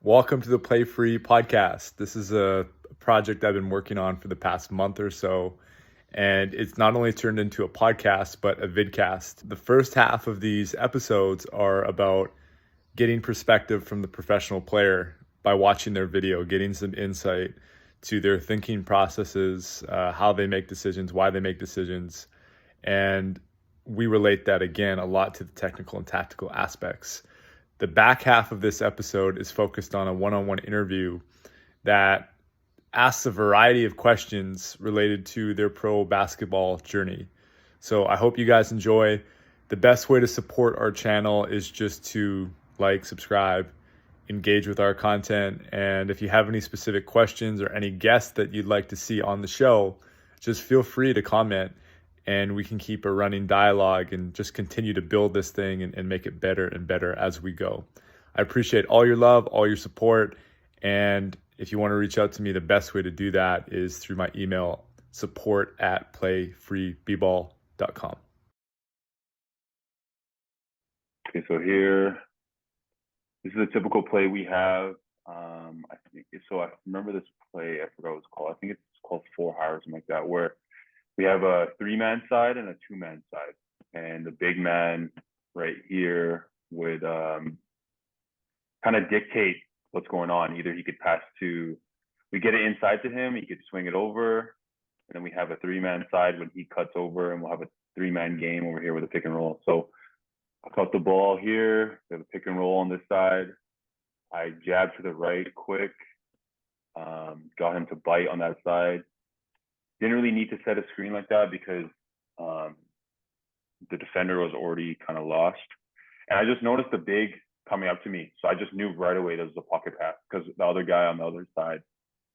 Welcome to the Play Free podcast. This is a project I've been working on for the past month or so, and it's not only turned into a podcast, but a vidcast. The first half of these episodes are about getting perspective from the professional player by watching their video, getting some insight to their thinking processes, how they make decisions, why they make decisions, and we relate that again a lot to the technical and tactical aspects. The back half of this episode is focused on a one-on-one interview that asks a variety of questions related to their pro basketball journey. So I hope you guys enjoy. The best way to support our channel is just to like, subscribe, engage with our content. And if you have any specific questions or any guests that you'd like to see on the show, just feel free to comment and we can keep a running dialogue and just continue to build this thing and make it better and better as we go. I appreciate all your love, all your support. And if you want to reach out to me, the best way to do that is through my email, support@playfreeball.com. Okay, so here, this is a typical play we have. I remember this play, I forgot what it's called. I think it's called 4-high or something like that, where we have a 3-man side and a 2-man side. And the big man right here would kind of dictate what's going on. Either he could pass to, we get it inside to him, he could swing it over, and then we have a 3-man side when he cuts over, and we'll have a 3-man game over here with a pick and roll. So I cut the ball here, we have a pick and roll on this side. I jab to the right quick, got him to bite on that side. Didn't really need to set a screen like that because the defender was already kind of lost. And I just noticed the big coming up to me. So I just knew right away there was a pocket pass because the other guy on the other side,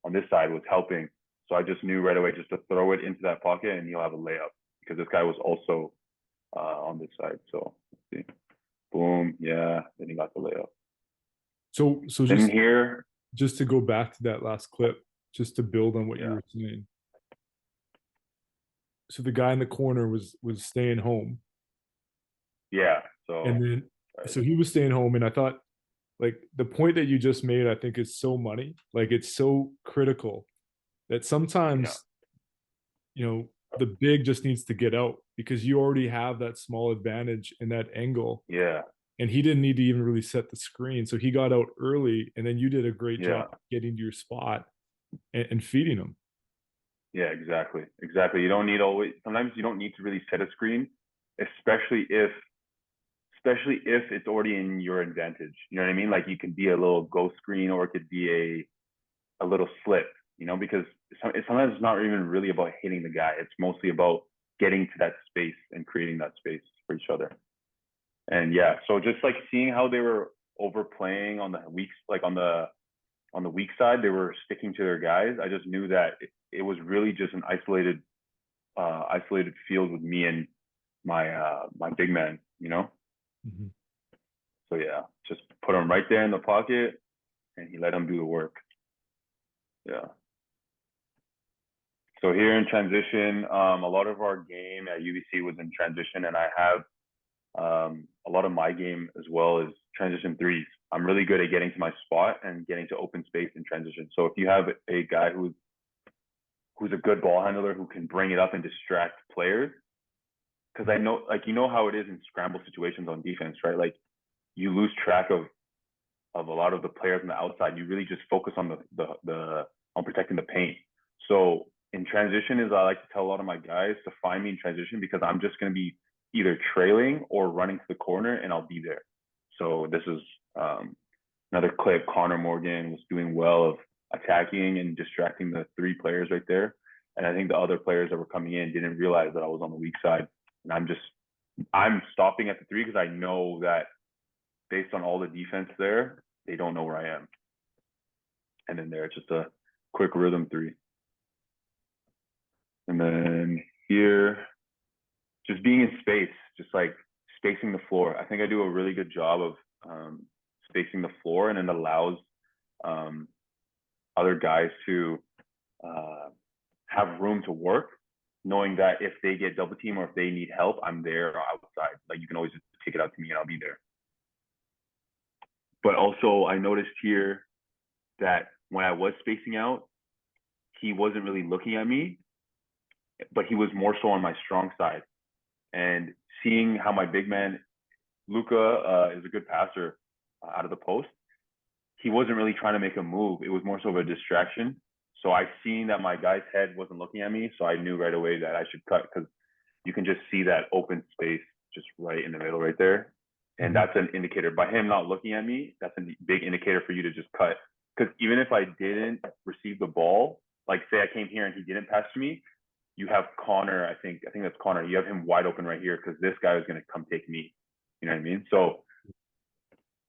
on this side, was helping. So I just knew right away just to throw it into that pocket and he'll have a layup because this guy was also on this side. So let's see. Boom. Yeah. Then he got the layup. So here, just to go back to that last clip, just to build on what you were saying. So the guy in the corner was staying home. Yeah. So he was staying home, and I thought, like, the point that you just made, I think is so money. Like, it's so critical that sometimes, the big just needs to get out because you already have that small advantage in that angle. Yeah. And he didn't need to even really set the screen. So he got out early, and then you did a great job getting to your spot and feeding him. Yeah, exactly. You don't need sometimes you don't need to really set a screen, especially if it's already in your advantage. You know what I mean? Like, you could be a little ghost screen, or it could be a little slip, because sometimes it's not even really about hitting the guy. It's mostly about getting to that space and creating that space for each other. And yeah, so just like seeing how they were overplaying on the weak, like on the weak side, they were sticking to their guys. I just knew that it was really just an isolated field with me and my big man, Mm-hmm. So yeah, just put him right there in the pocket and he let him do the work. Yeah. So here in transition, a lot of our game at UBC was in transition, and I have a lot of my game as well is transition threes. I'm really good at getting to my spot and getting to open space in transition. So if you have a guy who's a good ball handler who can bring it up and distract players, because I know, like, how it is in scramble situations on defense, right? Like, you lose track of a lot of the players on the outside. You really just focus on on protecting the paint. So in transition, I like to tell a lot of my guys to find me in transition because I'm just going to be either trailing or running to the corner and I'll be there. So this is another clip. Connor Morgan was doing well of attacking and distracting the 3 players right there. And I think the other players that were coming in didn't realize that I was on the weak side. And I'm stopping at the 3 because I know that based on all the defense there, they don't know where I am. And then there, just a quick rhythm 3. And then here, just being in space, just like spacing the floor. I think I do a really good job of spacing the floor, and it allows other guys to have room to work, knowing that if they get double team or if they need help, I'm there outside. Like, you can always just kick it out to me and I'll be there. But also I noticed here, that when I was spacing out, he wasn't really looking at me, but he was more so on my strong side. And seeing how my big man Luca is a good passer out of the post, he wasn't really trying to make a move. It was more so of a distraction. So I seen that my guy's head wasn't looking at me, so I knew right away that I should cut because you can just see that open space just right in the middle right there. And that's an indicator. By him not looking at me, that's a big indicator for you to just cut. Because even if I didn't receive the ball, like say I came here and he didn't pass to me, you have Connor. I think that's Connor. You have him wide open right here because this guy is going to come take me. You know what I mean? So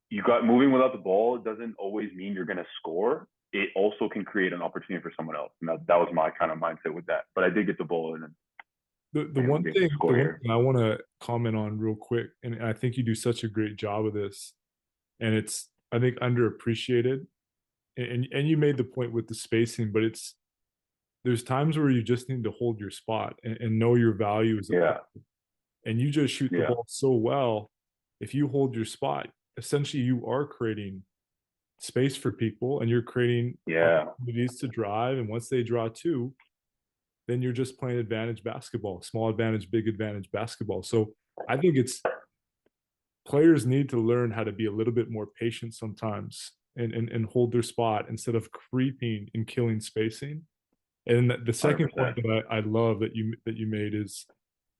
you got moving without the ball doesn't always mean you're going to score. It also can create an opportunity for someone else. And that was my kind of mindset with that. But I did get the ball and The one thing I want to comment on real quick, and I think you do such a great job of this, and it's I think underappreciated. And you made the point with the spacing, but there's times where you just need to hold your spot and know your value as a player. And you just shoot the ball so well. If you hold your spot, essentially you are creating space for people and you're creating opportunities to drive. And once they draw two, then you're just playing advantage basketball, small advantage, big advantage basketball. So I think players need to learn how to be a little bit more patient sometimes and hold their spot instead of creeping and killing spacing. And the second 100%. Point that I love that you made is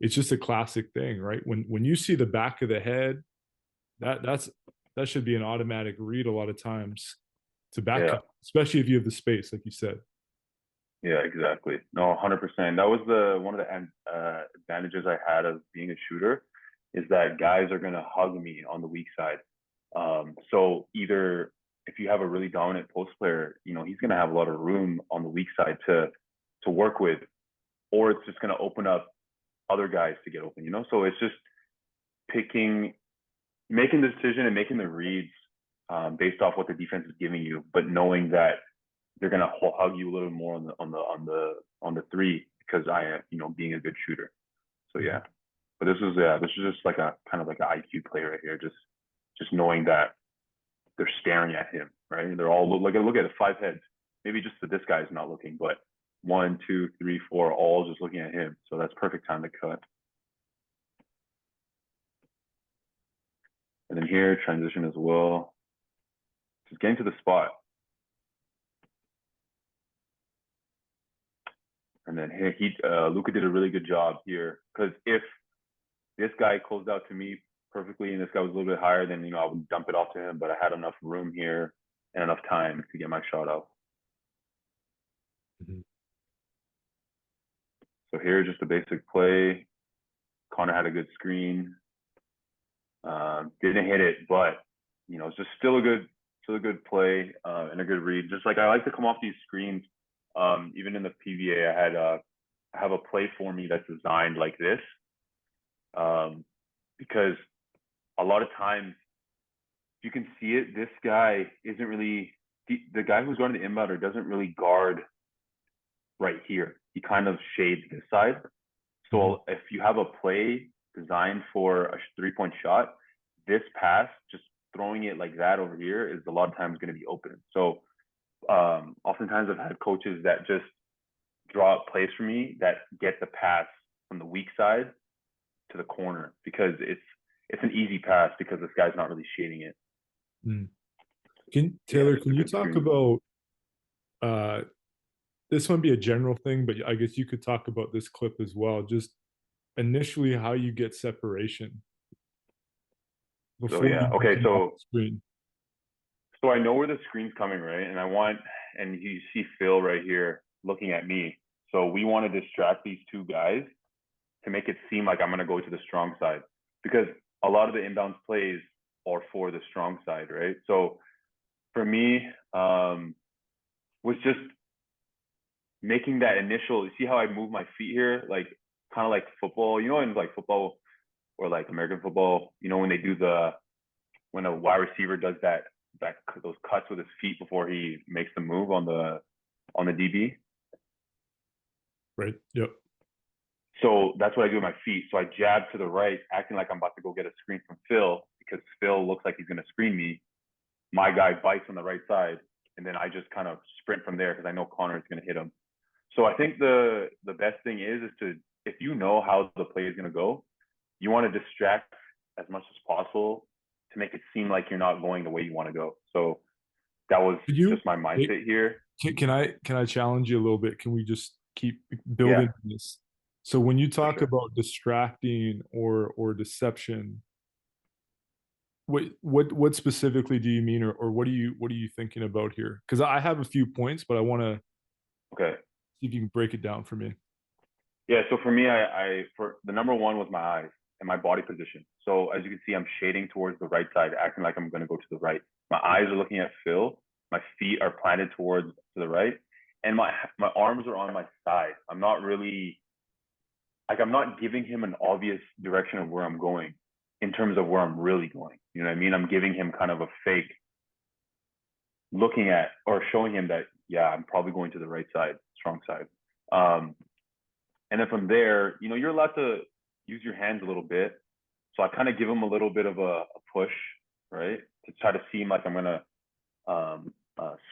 it's just a classic thing, right? When you see the back of the head, that should be an automatic read a lot of times to back up, especially if you have the space, like you said. Yeah, exactly. No, 100%. That was one of the advantages I had of being a shooter is that guys are going to hug me on the weak side. So either if you have a really dominant post player, you know, he's going to have a lot of room on the weak side to work with, or it's just going to open up other guys to get open, you know? So it's just making the decision and making the reads based off what the defense is giving you, but knowing that they're going to hug you a little more on the three because I am, you know, being a good shooter. So yeah, but this is just like a kind of like an IQ play right here. Just knowing that they're staring at him, right? They're all like, look at it, 5 heads. Maybe just this guy's not looking, but 1, 2, 3, 4, all just looking at him. So that's perfect time to cut. And then here, transition as well. Just getting to the spot. And then here, Luca did a really good job here because if this guy closed out to me perfectly and this guy was a little bit higher, then, you know, I would dump it off to him, but I had enough room here and enough time to get my shot off. So here, just a basic play. Connor had a good screen. Didn't hit it, but, you know, it's just still a good play and a good read. Just like I like to come off these screens. Even in the PVA, I have a play for me that's designed like this because a lot of times you can see it. This guy isn't really the guy who's guarding the inbounder doesn't really guard right here. He kind of shades this side. So if you have a play designed for a 3-point shot, this pass, just throwing it like that over here is a lot of times going to be open. So oftentimes I've had coaches that just draw up plays for me that get the pass from the weak side to the corner because it's an easy pass because this guy's not really shading it. Can you talk about this might be a general thing, but I guess you could talk about this clip as well. Just initially how you get separation. So I know where the screen's coming, right? And you see Phil right here looking at me. So we want to distract these two guys to make it seem like I'm going to go to the strong side because a lot of the inbounds plays are for the strong side, right? So for me, was just making that initial, you see how I move my feet here? Like kind of like football, you know, in like football or like American football, you know, when a wide receiver does those cuts with his feet before he makes the move on the DB. Right. Yep. So that's what I do with my feet. So I jab to the right, acting like I'm about to go get a screen from Phil because Phil looks like he's going to screen me. My guy bites on the right side. and then I just kind of sprint from there because I know Connor is going to hit him. So I think the best thing is to, if you know how the play is going to go, you want to distract as much as possible to make it seem like you're not going the way you want to go. So that was Could you just my mindset here. can I challenge you a little bit? Can we just keep Yeah, building this? So when you for talk sure. about distracting or deception, what specifically do you mean, or what are you thinking about here? Because I have a few points, but I want to Okay. see if you can break it down for me. Yeah. So for me, I for the number one was my eyes and my body position. So as you can see, I'm shading towards the right side, acting like I'm going to go to the right. My eyes are looking at Phil. My feet are planted towards to the right, and my arms are on my side. I'm not really like I'm not giving him an obvious direction of where I'm going in terms of where I'm really going. You know what I mean? I'm giving him kind of a fake looking at or showing him that yeah, I'm probably going to the right side, strong side. Um, and then from there, you know, you're allowed to use your hands a little bit. So I kind of give him a little bit of a push, right, to try to seem like I'm gonna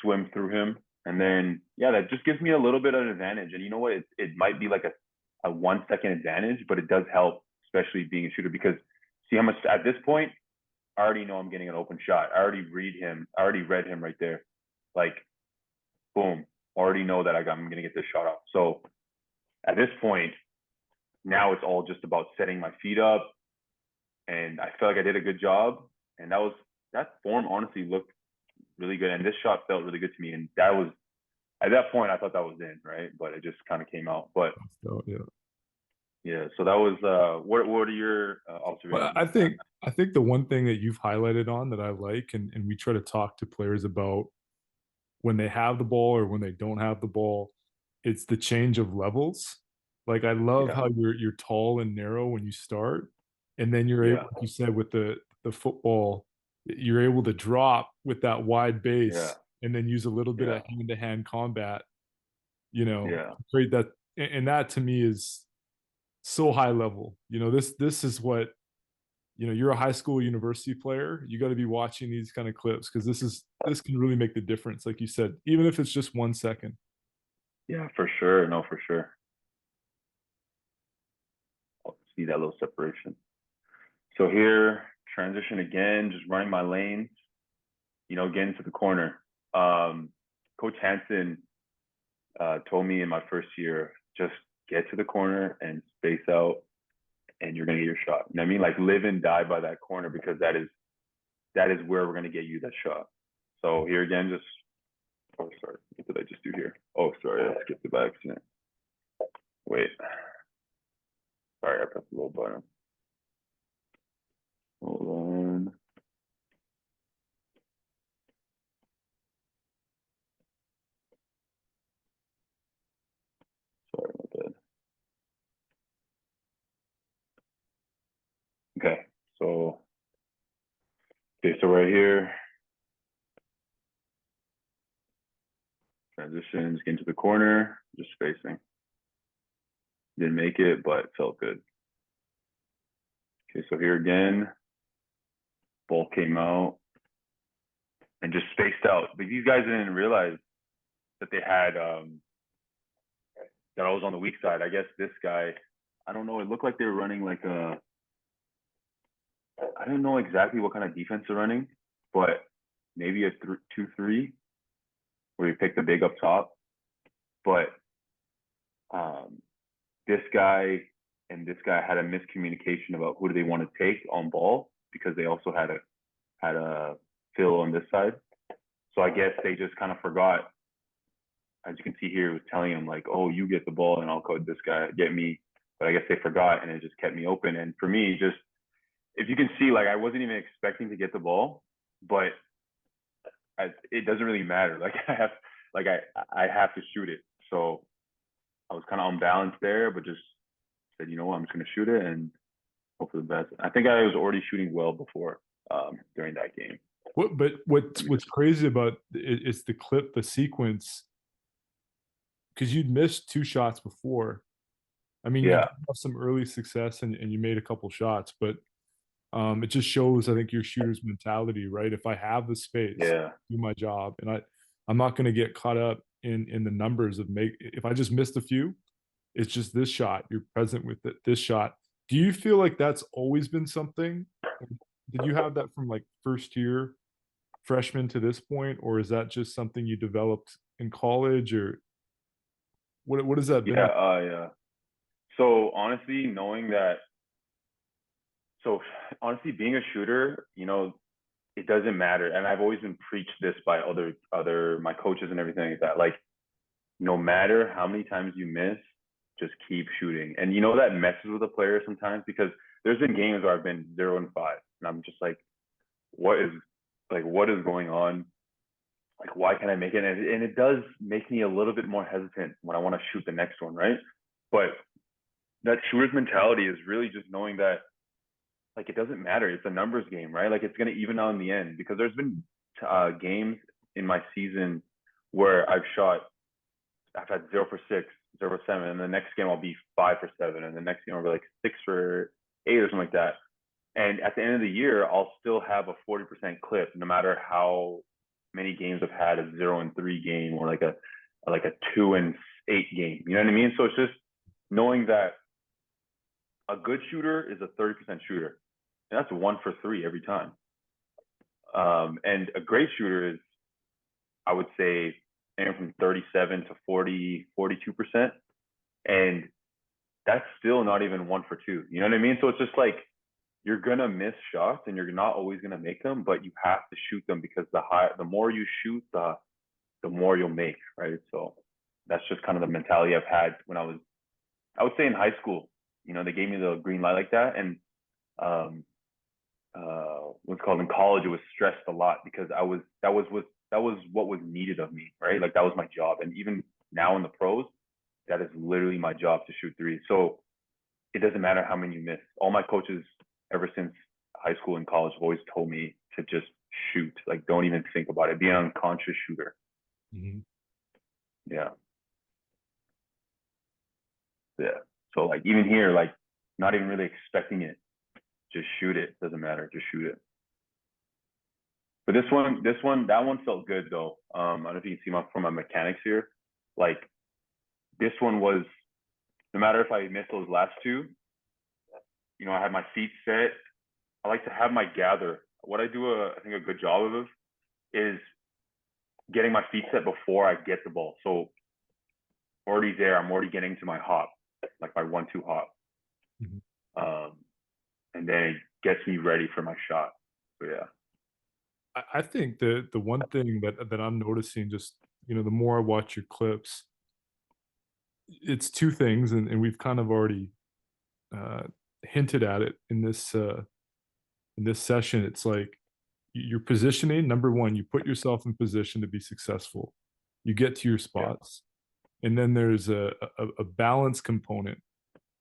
swim through him. And then yeah, that just gives me a little bit of an advantage. And you know what? It might be like a 1 second advantage, but it does help, especially being a shooter, because see how much at this point I already know I'm getting an open shot. I already read him. I already read him right there. Like boom, already know that I'm gonna get this shot off. So at this point, now it's all just about setting my feet up, and I feel like I did a good job. And that form honestly looked really good, and this shot felt really good to me. And that was at that point I thought that was in, right, but it just kind of came out. But So yeah. yeah, so that was what are your Well, observations I on that? think I think the one thing that you've highlighted on that I like, and we try to talk to players about when they have the ball or when they don't have the ball, it's the change of levels. Like I love Yeah, how you're tall and narrow when you start, and then you're able, yeah, like you said, with the football, you're able to drop with that wide yeah, base and then use a little bit yeah, of hand-to-hand combat, yeah, to create that. And that to me is so high level. This is what you're a high school university player. You got to be watching these kind of clips because this can really make the difference, like you said, even if it's just 1 second. yeah, for sure. No, for sure. I'll see that little separation. So here, transition again, just running my lanes, getting to the corner. Coach Hansen told me in my first year, just get to the corner and space out, and you're gonna get your shot. You know what I mean? Like live and die by that corner, because that is where we're gonna get you that shot. So here again, just oh sorry, what did I just do here? Oh sorry, I skipped it by accident. Wait, sorry, I pressed the little button. Hold on. Sorry about that. Okay, so so right here, transitions, get into the corner, just spacing. Didn't make it, but felt good. Okay, so here again, ball came out and just spaced out. But these guys didn't realize that they had that I was on the weak side. I guess this guy, I don't know. It looked like they were running like I don't know exactly what kind of defense they're running, but maybe a 2-3 where you pick the big up top. But um, this guy and this guy had a miscommunication about who do they want to take on ball, because they also had a Phil on this side. So I guess they just kind of forgot. As you can see here, it was telling him like, "Oh, you get the ball, and I'll code this guy, get me." But I guess they forgot, and it just kept me open. And for me, just if you can see, like I wasn't even expecting to get the ball, but it doesn't really matter. Like I have to shoot it. So I was kind of unbalanced there, but just said, you know what, I'm just gonna shoot it and hope for the best. I think I was already shooting well before during that game. But what's crazy about it is the clip, the sequence, because you'd missed two shots before. I mean, you Yeah, did have some early success and you made a couple shots, but it just shows, I think, your shooter's mentality, right? If I have the space, yeah, do my job. And I'm not going to get caught up in the numbers of make. If I just missed a few, it's just this shot. You're present with this shot. Do you feel like that's always been something? Did you have that from like first year freshman to this point, or is that just something you developed in college, or what has that been Yeah, like? yeah. So honestly, knowing that, so honestly, being a shooter, it doesn't matter. And I've always been preached this by other my coaches and everything like that. Like, no matter how many times you miss, just keep shooting. And that messes with a player sometimes because there's been games where I've been 0-5, and I'm just like, what is what is going on? Like, why can't I make it? And it does make me a little bit more hesitant when I want to shoot the next one, right? But that shooter's mentality is really just knowing that, like, it doesn't matter. It's a numbers game, right? Like, it's going to even out in the end, because there's been games in my season where I've had 0 for 6, 0 for 7, and the next game I'll be 5 for 7, and the next game I'll be like 6 for 8 or something like that. And at the end of the year, I'll still have a 40% clip, no matter how many games I've had a 0-3 game, or like a 2-8 game. You know what I mean? So it's just knowing that a good shooter is a 30% shooter, and that's 1 for 3 every time. And a great shooter is, I would say, anywhere from 37 to 40, 42%. And that's still not even 1 for 2. You know what I mean? So it's just like, you're gonna miss shots and you're not always gonna make them, but you have to shoot them, because the more you shoot, the more you'll make, right? So that's just kind of the mentality I've had when I would say in high school. They gave me the green light like that, and um, what's called in college, it was stressed a lot, because that was what was needed of me, right? Like, that was my job, and even now in the pros, that is literally my job, to shoot threes. So it doesn't matter how many you miss. All my coaches, ever since high school and college, have always told me to just shoot. Like, don't even think about it. Be an unconscious shooter. Mhm. Yeah. Yeah. So, like, even here, like, not even really expecting it. Just shoot it. Doesn't matter. Just shoot it. But that one felt good though. I don't know if you can see from my mechanics here. Like, this one was, no matter if I missed those last two, I had my feet set. I like to have my gather. What I do, I think, a good job of is getting my feet set before I get the ball. So already there, I'm already getting to my hop, like my 1-2 hop, Mhm. um, and then it gets me ready for my shot. So yeah, I think the one thing that I'm noticing, just the more I watch your clips, it's two things, and we've kind of already uh, hinted at it in this session. It's like your positioning. Number one, you put yourself in position to be successful. You get to your yeah, spots, and then there's a balance component,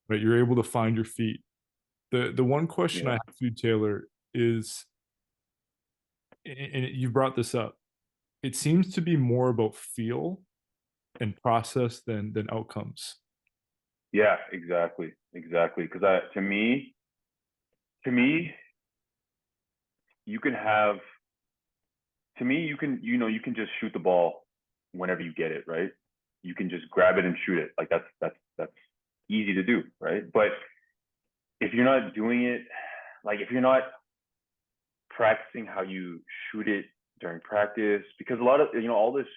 right? You're able to find your feet. The one question I yeah, have for you, Taylor, is, and you brought this up, it seems to be more about feel and process than outcomes. yeah. Exactly. Because to me, you can have, to me, you can just shoot the ball whenever you get it, right? You can just grab it and shoot it. Like, that's easy to do, right? But if you're not doing it, like, if you're not practicing how you shoot it during practice, because a lot of, all this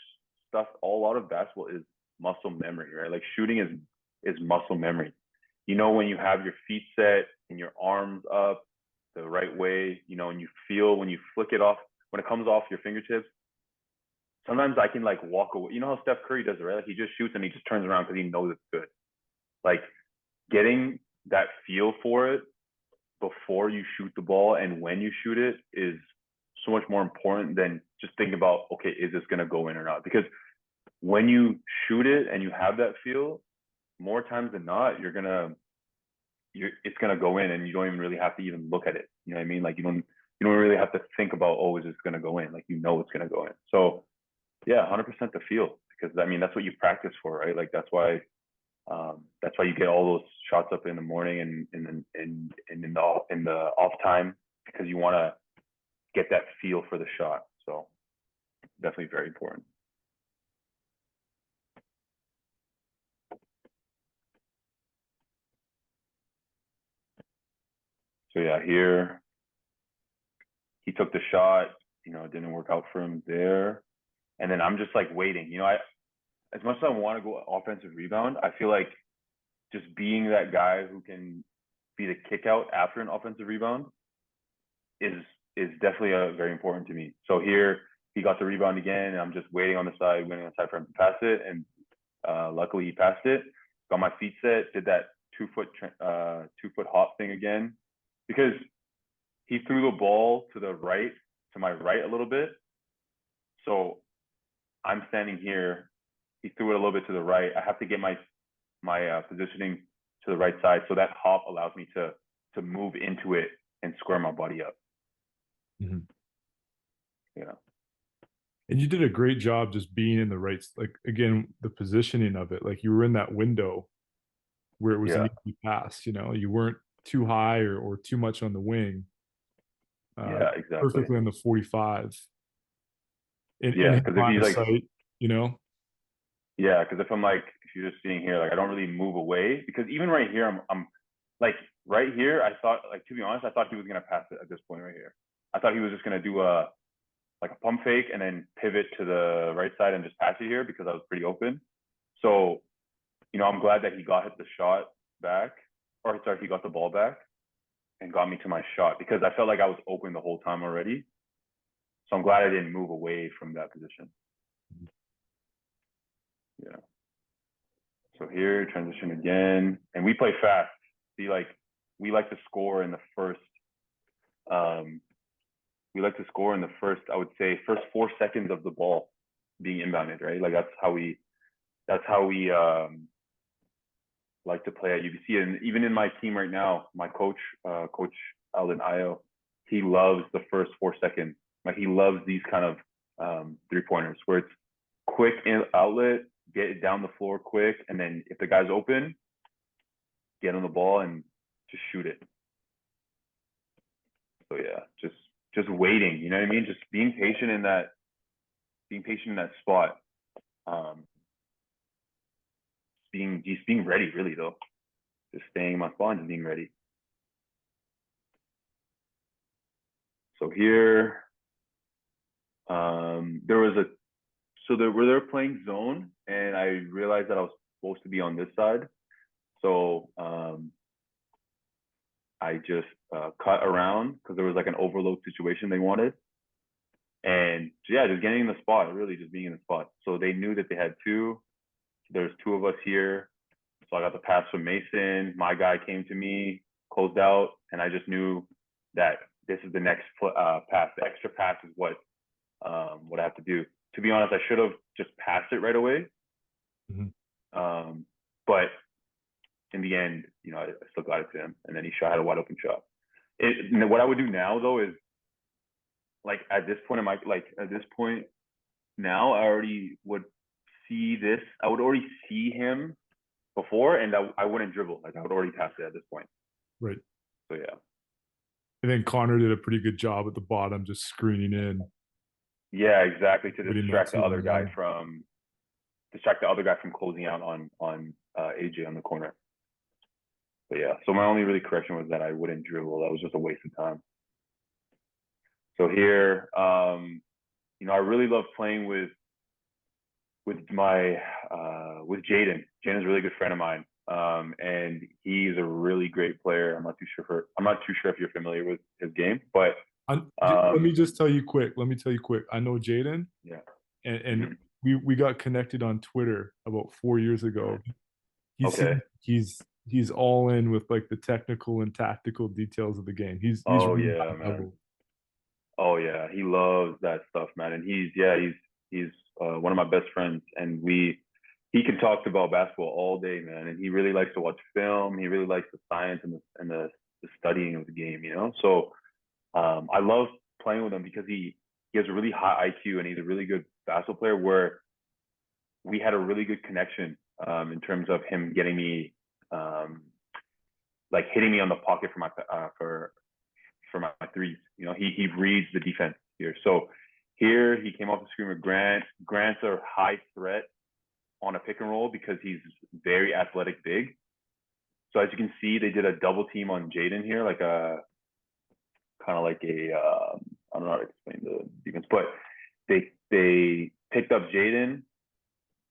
stuff, a lot of basketball is muscle memory, right? Like, shooting is muscle memory. When you have your feet set and your arms up the right way, and you feel when you flick it off, when it comes off your fingertips. Sometimes I can, like, walk away. You know how Steph Curry does it, right? Like, he just shoots and he just turns around because he knows it's good. Like, getting that feel for it before you shoot the ball and when you shoot it is so much more important than just thinking about, okay, is this going to go in or not? Because when you shoot it and you have that feel, more times than not, it's gonna go in, and you don't even really have to even look at it. You know what I mean? Like, you don't really have to think about, oh, is this gonna go in? Like, it's gonna go in. So yeah, 100% the feel, because I mean, that's what you practice for, right? Like, that's why you get all those shots up in the morning, and in the off time, because you want to get that feel for the shot. So definitely very important. So yeah, here he took the shot. It didn't work out for him there. And then I'm just like waiting. As much as I want to go offensive rebound, I feel like just being that guy who can be the kick out after an offensive rebound is definitely very important to me. So here he got the rebound again, and I'm just waiting on the side, waiting on the side for him to pass it, and luckily he passed it. Got my feet set, did that 2 foot 2 foot hop thing again, because he threw the ball to my right a little bit. So I'm standing here. He threw it a little bit to the right. I have to get my positioning to the right side, so that hop allows me to move into it and square my body up. Mm-hmm. Yeah. And you did a great job just being in the right, like again, the positioning of it. Like you were in that window where it was an Yeah. easy pass. You weren't too high or too much on the wing. Yeah. Exactly. Perfectly on the 45 in Yeah, his because if line he's of like, sight. You know. yeah, because if you're just seeing here, like I don't really move away, because even right here, I'm like right here. I thought, like, to be honest, I thought he was gonna pass it at this point right here. I thought he was just gonna do a pump fake and then pivot to the right side and just pass it here because I was pretty open. So, I'm glad that he got the shot back, or sorry, he got the ball back and got me to my shot, because I felt like I was open the whole time already. So I'm glad I didn't move away from that position. Yeah. So here, transition again, and we play fast. See, like we like to score in the first. We like to score in the first, I would say, first 4 seconds of the ball being inbounded, right? Like that's how we like to play at UBC. And even in my team right now, my coach, Coach Alden Ayo, he loves the first 4 seconds. Like he loves these kind of 3-pointers where it's quick outlet, get it down the floor quick, and then if the guy's open, get on the ball and just shoot it. So yeah, just waiting. You know what I mean? Just being patient in that spot. Being ready, really though. Just staying in my spot and just being ready. So here, they're playing zone, and I realized that I was supposed to be on this side. So I just cut around because there was like an overload situation they wanted. And yeah, just getting in the spot, really just being in the spot. So they knew that they had two. There's two of us here. So I got the pass from Mason. My guy came to me, closed out, and I just knew that this is the next pass. The extra pass is what I have to do. To be honest, I should have just passed it right away. Mm-hmm. But in the end, I still got it to him, and then he had a wide open shot. What I would do now though is, like at this point now, I already would see this. I would already see him before, and I wouldn't dribble. Like I would already pass it at this point. Right. So yeah. And then Connor did a pretty good job at the bottom, just screening in. Yeah, exactly. To But distract the other guy from closing out on AJ on the corner. But yeah, so my only really correction was that I wouldn't dribble. That was just a waste of time. So here, I really love playing with my with Jaden. Jaden's a really good friend of mine, and he's a really great player. I'm not too sure if you're familiar with his game, but let me just tell you quick. I know Jaden. Yeah. And mm-hmm. we got connected on Twitter about 4 years ago. He's all in with like the technical and tactical details of the game. He's really man. Oh yeah, he loves that stuff, man. And he's one of my best friends, and he can talk about basketball all day, man. And he really likes to watch film. He really likes the science and the studying of the game, So I love playing with him because he has a really high IQ, and he's a really good basketball player, where we had a really good connection in terms of him getting me like hitting me on the pocket for my threes. He reads the defense here. So here he came off the screen with Grant. Grant's a high threat on a pick and roll because he's very athletic, big. So as you can see, they did a double team on Jaden here, like a kind of like a I don't know how to explain the defense, but they picked up Jaden.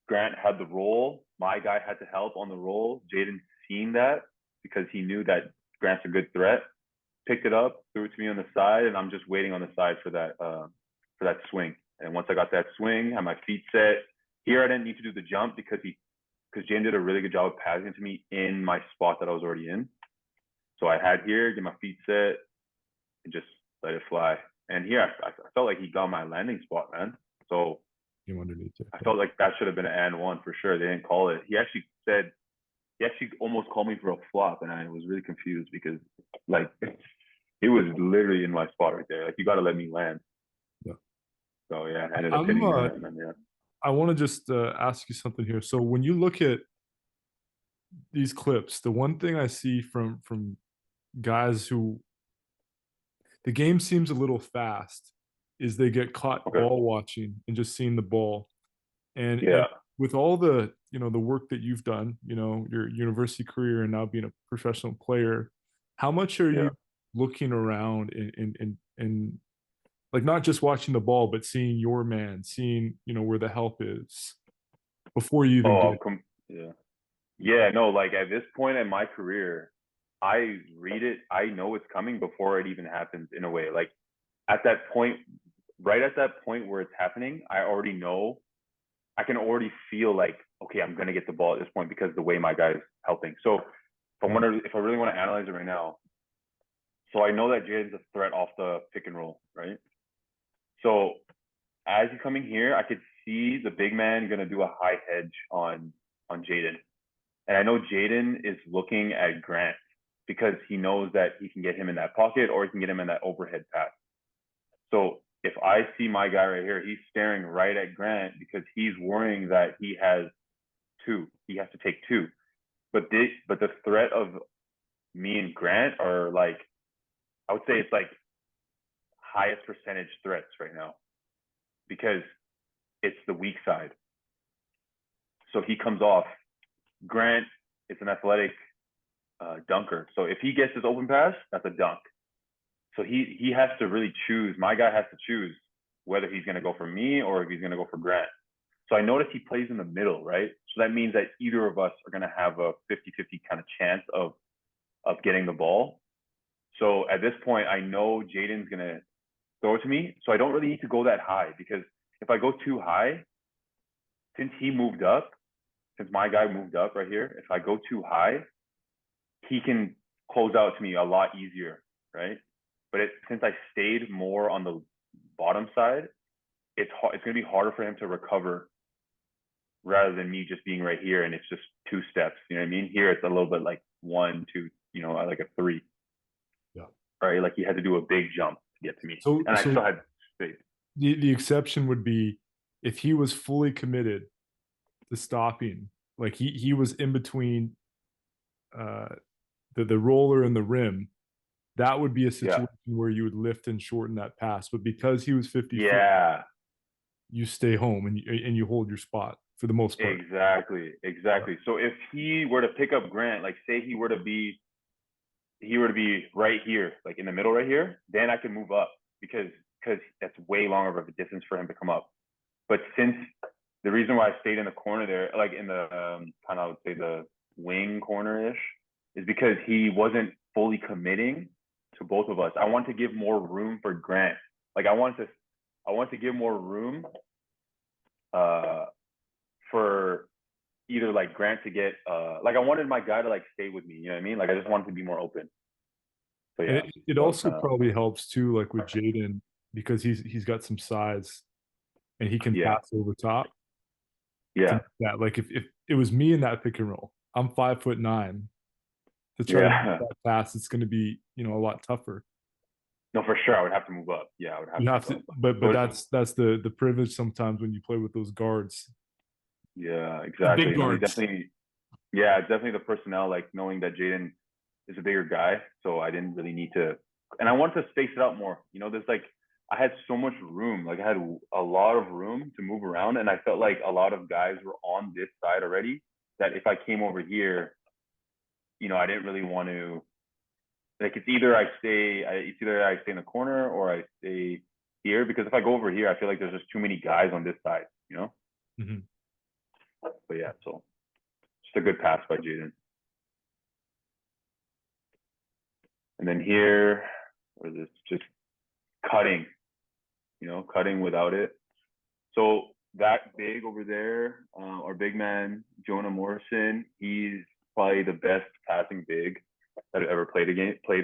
Grant had the roll. My guy had to help on the roll. Jaden seen that because he knew that Grant's a good threat. Picked it up, threw it to me on the side, and I'm just waiting on the side for that swing. And once I got that swing, had my feet set. Here I didn't need to do the jump because Jaden did a really good job of passing it to me in my spot that I was already in. So I had here, get my feet set, and just let it fly. And here I felt like he got my landing spot, man. So You underneath it. I felt like that should have been an and one for sure. They didn't call it. He actually almost called me for a flop, and I was really confused because like it was literally in my spot right there. Like, you got to let me land. Yeah. So yeah, I ended up hitting that, and then, yeah. I want to just ask you something here. So when you look at these clips, the one thing I see from guys who the game seems a little fast is they get caught Okay. ball watching and just seeing the ball. And Yeah. with all the the work that you've done, your university career and now being a professional player, how much are Yeah. you looking around and like not just watching the ball, but seeing your man, seeing where the help is before you even get. Yeah. Yeah. No, like at this point in my career, I read it. I know it's coming before it even happens in a way. Like at that point, right at that point where it's happening, I already know. I can already feel like, okay, I'm gonna get the ball at this point because the way my guy is helping. So if I really want to analyze it right now, so I know that Jaden's a threat off the pick and roll, right? So as he's coming here, I could see the big man gonna do a high hedge on Jaden, and I know Jaden is looking at Grant because he knows that he can get him in that pocket or he can get him in that overhead pass. So if I see my guy right here, he's staring right at Grant because he's worrying that he has two. He has to take two. But the threat of me and Grant are like, I would say it's like highest percentage threats right now because it's the weak side. So he comes off. Grant is an athletic dunker. So if he gets his open pass, that's a dunk. So he has to really choose. My guy has to choose whether he's going to go for me or if he's going to go for Grant. So I notice he plays in the middle, right? So that means that either of us are going to have a 50-50 kind of chance of getting the ball. So at this point, I know Jaden's going to throw it to me. So I don't really need to go that high because if I go too high, since my guy moved up right here, if I go too high, he can close out to me a lot easier, right? But since I stayed more on the bottom side, it's going to be harder for him to recover rather than me just being right here and it's just two steps. You know what I mean? Here it's a little bit like 1, 2, like a 3. Yeah. Right. Like he had to do a big jump to get to me. And I still had space. The exception would be if he was fully committed to stopping, like he was in between the roller and the rim. That would be a situation where you would lift and shorten that pass. But because he was 50 feet, you stay home and you hold your spot for the most part. Exactly. So if he were to pick up Grant, like say he were to be right here, like in the middle right here, then I can move up because that's way longer of a distance for him to come up. But since the reason why I stayed in the corner there, like in the kind of, I would say the wing corner-ish, is because he wasn't fully committing to both of us. I want to give more room for Grant. Like I want to give more room for either like Grant to get like I wanted my guy to like stay with me, you know what I mean? Like I just wanted to be more open. So yeah. It also probably helps too, like with Jaden, because he's got some size and he can pass over top. Yeah. That like if it was me in that pick and roll, I'm 5'9". To try to make that pass, it's going to be a lot tougher. No, for sure, I would have to move up. Yeah, I would have to. But that's the privilege sometimes when you play with those guards. Yeah, exactly. Big guards. Definitely. Yeah, definitely the personnel, like knowing that Jaden is a bigger guy, so I didn't really need to, and I wanted to space it out more. There's like I had so much room, like I had a lot of room to move around, and I felt like a lot of guys were on this side already. That if I came over here, I didn't really want to like it's either I stay in the corner or I stay here, because if I go over here, I feel like there's just too many guys on this side, you know. Mm-hmm. But yeah, so just a good pass by Jaden. And then here, or this just cutting, cutting without it. So that big over there, our big man Jonah Morrison, he's probably the best passing big that I've ever played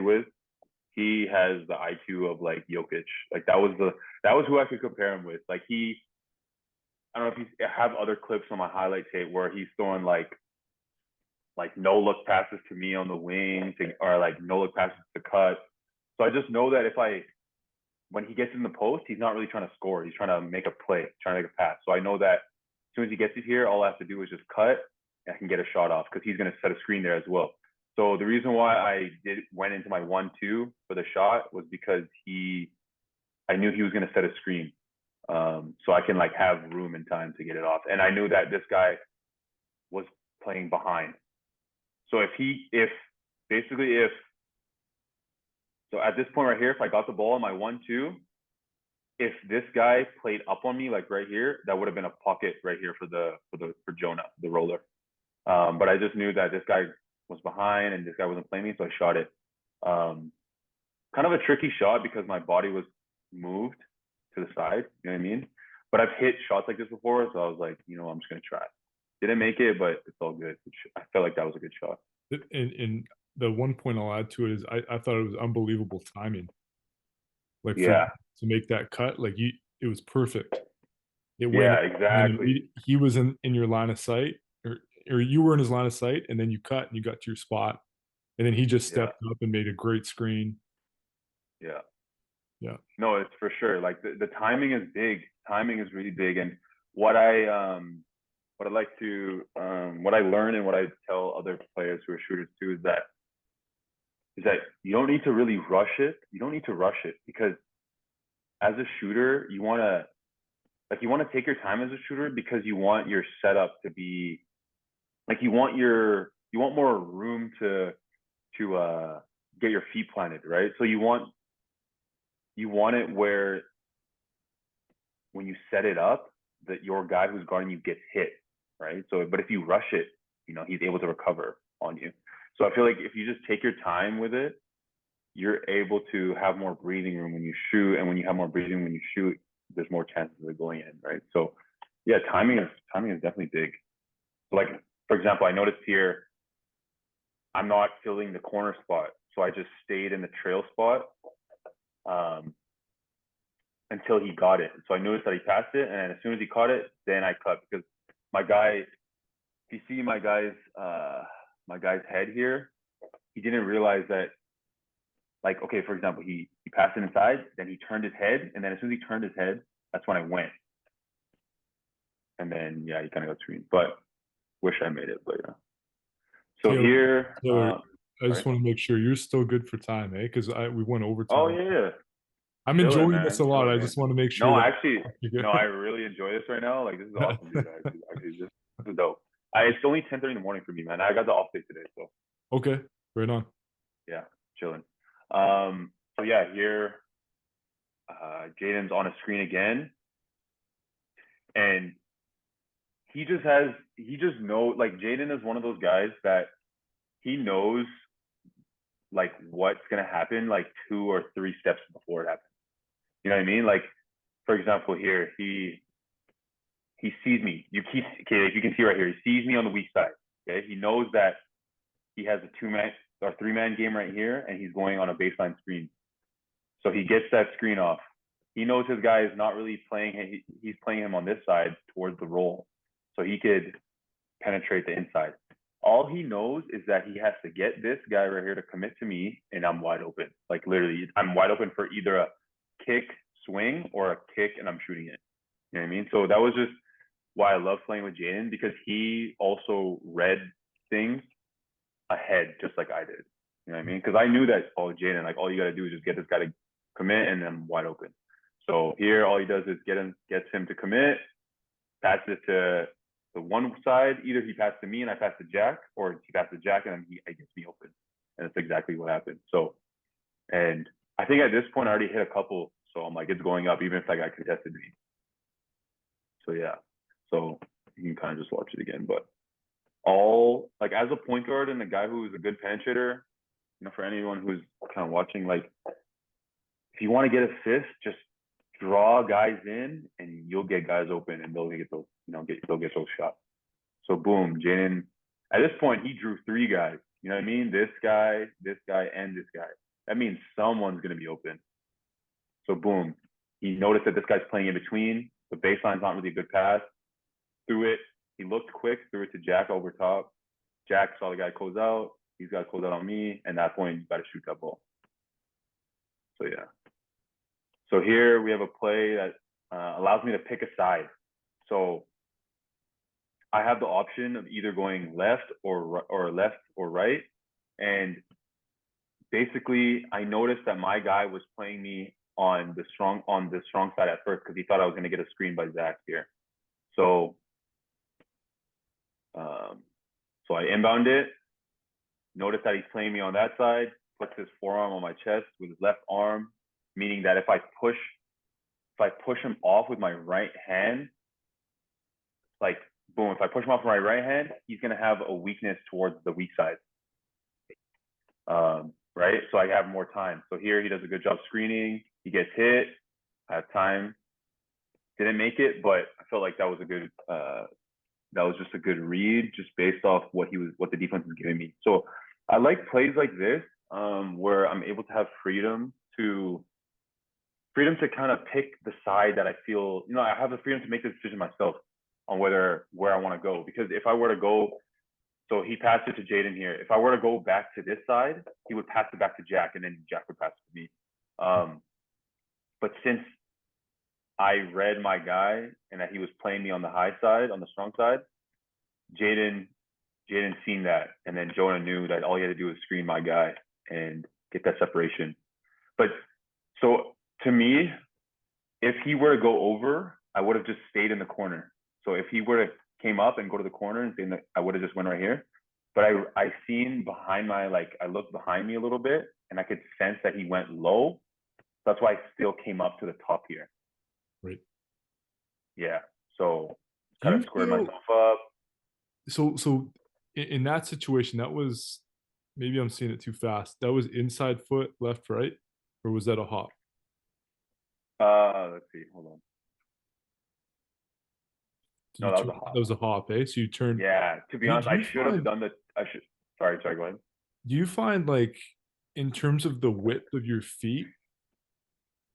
with. He has the IQ of like Jokic. Like that was who I could compare him with. Like I don't know if you have other clips on my highlight tape where he's throwing like no look passes to me on the wing or like no look passes to cut. So I just know that when he gets in the post, he's not really trying to score. He's trying to make a play, trying to make a pass. So I know that as soon as he gets it here, all I have to do is just cut and I can get a shot off because he's going to set a screen there as well. So the reason why I went into my 1-2 for the shot was because I knew he was going to set a screen. So I can like have room and time to get it off. And I knew that this guy was playing behind. So so at this point right here, if I got the ball in my 1-2, if this guy played up on me, like right here, that would have been a pocket right here for Jonah, the roller. But I just knew that this guy was behind and this guy wasn't playing me, so I shot it. Kind of a tricky shot because my body was moved to the side, you know what I mean? But I've hit shots like this before, so I was like, I'm just gonna try. Didn't make it, but it's all good. I felt like that was a good shot. And the one point I'll add to it is I thought it was unbelievable timing. Like for Yeah. to make that cut, like it was perfect. It went, Yeah, and then exactly. he was in your line of sight, or you were in his line of sight, and then you cut and you got to your spot, and then he just Yeah. stepped up and made a great screen. Yeah. Yeah. No, it's for sure. Like the timing is big. Timing is really big. And what what I like to what I learn and what I tell other players who are shooters too is that you don't need to really rush it. You don't need to rush it because as a shooter, you wanna take your time as a shooter because you want your setup to be like you want more room to get your feet planted, right? So you want it where when you set it up, that your guy who's guarding you gets hit, right? So, but if you rush it, he's able to recover on you. So I feel like if you just take your time with it, you're able to have more breathing room when you shoot, and when you have more breathing room when you shoot, there's more chances of it going in, right? So, yeah, timing is definitely big. So, like for example, I noticed here I'm not filling the corner spot, so I just stayed in the trail spot. Until he got it. So I noticed that he passed it, and as soon as he caught it, then I cut because my guy, if you see my guy's head here, he didn't realize that. Like, okay, for example, he passed it inside, then he turned his head, and then as soon as he turned his head, that's when I went. And then yeah, he kind of got screened, but wish I made it, but yeah. So Taylor, here, Taylor, I just sorry. want to make sure you're still good for time, eh? Because we went Oh overtime. yeah, I'm chilling, enjoying this man, a lot. chilling, I man. just want to make sure No, that actually, you're no, I really enjoy this right now. Like this is awesome, dude. Actually, this is dope. It's only 10:30 in the morning for me, man. I got the off day today, so Okay, right on. yeah, chilling. So yeah, here, Jaden's on a screen again, and he just knows. Like Jaden is one of those guys that he knows like what's gonna happen like 2 or 3 steps before it happens. You know what I mean? Like for example, here he sees me. Okay, if you can see right here, he sees me on the weak side. Okay, he knows that he has a 2-man or 3-man game right here, and he's going on a baseline screen. So he gets that screen off. He knows his guy is not really playing. He's playing him on this side towards the roll, so he could penetrate the inside. All he knows is that he has to get this guy right here to commit to me, and I'm wide open. Like literally, I'm wide open for either a kick, swing, or a kick, and I'm shooting it. You know what I mean? So that was just why I love playing with Jaden, because he also read things ahead just like I did. You know what I mean? Because I knew that, oh, Jaden, like all you got to do is just get this guy to commit, and I'm wide open. So here, all he does is gets him to commit, passes it to the one side. Either he passed to me and I passed to Jack, or he passed to Jack and then he gets me open. And it's exactly what happened. So, and I think at this point I already hit a couple. So I'm like, it's going up, even if that guy contested me. So yeah. So you can kind of just watch it again. But all like as a point guard and a guy who's a good penetrator, for anyone who's kind of watching, like if you want to get assists, just draw guys in and you'll get guys open and they'll get those, they'll get those shots. So boom, Jaden, at this point, he drew 3 guys. You know what I mean? This guy, and this guy. That means someone's going to be open. So boom, he noticed that this guy's playing in between. The baseline's not really a good pass. Threw it. He looked quick, threw it to Jack over top. Jack saw the guy close out. He's got to close out on me. And at that point, you got to shoot that ball. So yeah. So here we have a play that allows me to pick a side. So I have the option of either going left or right. And basically, I noticed that my guy was playing me on the strong side at first because he thought I was going to get a screen by Zach here. So, so I inbound it. Notice that he's playing me on that side. Puts his forearm on my chest with his left arm, meaning that if I push him off with my right hand, like boom, if I push him off with my right hand, he's gonna have a weakness towards the weak side. Right? So I have more time. So here he does a good job screening. He gets hit. I have time. Didn't make it, but I felt like that was a good that was just a good read, just based off what the defense was giving me. So I like plays like this, where I'm able to have freedom to kind of pick the side that I feel, I have the freedom to make the decision myself on where I want to go. Because if I were to go, so he passed it to Jaden here. If I were to go back to this side, he would pass it back to Jack, and then Jack would pass it to me. But since I read my guy and that he was playing me on the high side, on the strong side, Jaden seen that, and then Jonah knew that all he had to do was screen my guy and get that separation. But so to me, if he were to go over, I would have just stayed in the corner. So if he were to came up and go to the corner and say, I would have just went right here. But I seen behind I looked behind me a little bit and I could sense that he went low. That's why I still came up to the top here. Right. Yeah. So kind of squared myself up. So in that situation, that was, maybe I'm seeing it too fast. That was inside foot, left, right, or was that a hop? Let's see. Hold on. No, that was a hop. That was a hop, eh? So you turned. Yeah. To be honest, I should have done the. Sorry. Go ahead. Do you find, like, in terms of the width of your feet,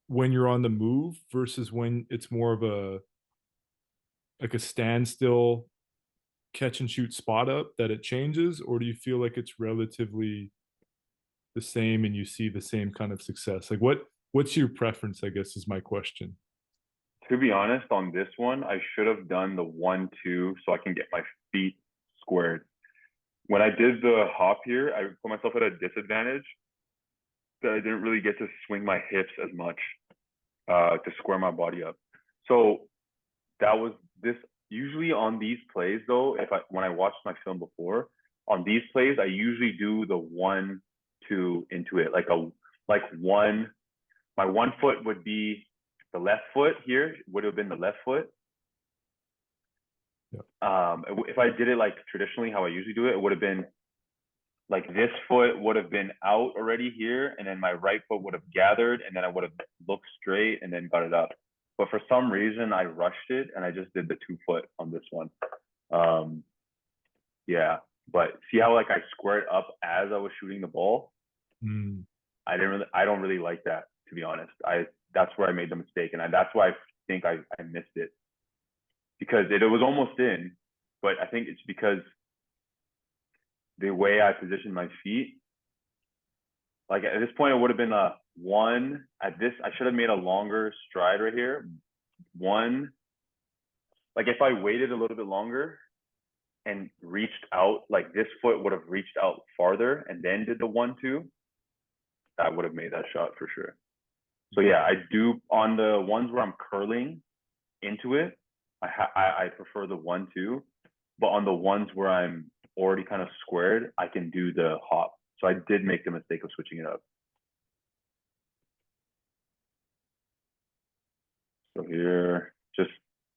when you're on the move versus when it's more of a standstill catch and shoot spot up, that it changes, or do you feel like it's relatively the same and you see the same kind of success? Like, what's your preference, I guess, is my question. To be honest, on this one, I should have done the 1-2 so I can get my feet squared. When I did the hop here, I put myself at a disadvantage that I didn't really get to swing my hips as much to square my body up. So that was this. Usually on these plays, though, when I watched my film before, on these plays, I usually do the 1-2 into it, my 1 foot would be the left foot here, would have been the left foot. Yeah. If I did it like traditionally, how I usually do it, it would have been like this foot would have been out already here, and then my right foot would have gathered, and then I would have looked straight and then got it up. But for some reason, I rushed it and I just did the 2 foot on this one. Yeah, but see how I squared up as I was shooting the ball? I don't really like that, to be honest. That's where I made the mistake, and that's why I think I missed it, because it was almost in, but I think it's because the way I positioned my feet. Like at this point, it would have been a 1. At this, I should have made a longer stride right here. 1. Like if I waited a little bit longer and reached out, like this foot would have reached out farther and then did the 1-2, that would have made that shot for sure. So yeah, I do on the ones where I'm curling into it, I prefer the 1-2, but on the ones where I'm already kind of squared, I can do the hop So I did make the mistake of switching it up. So here, just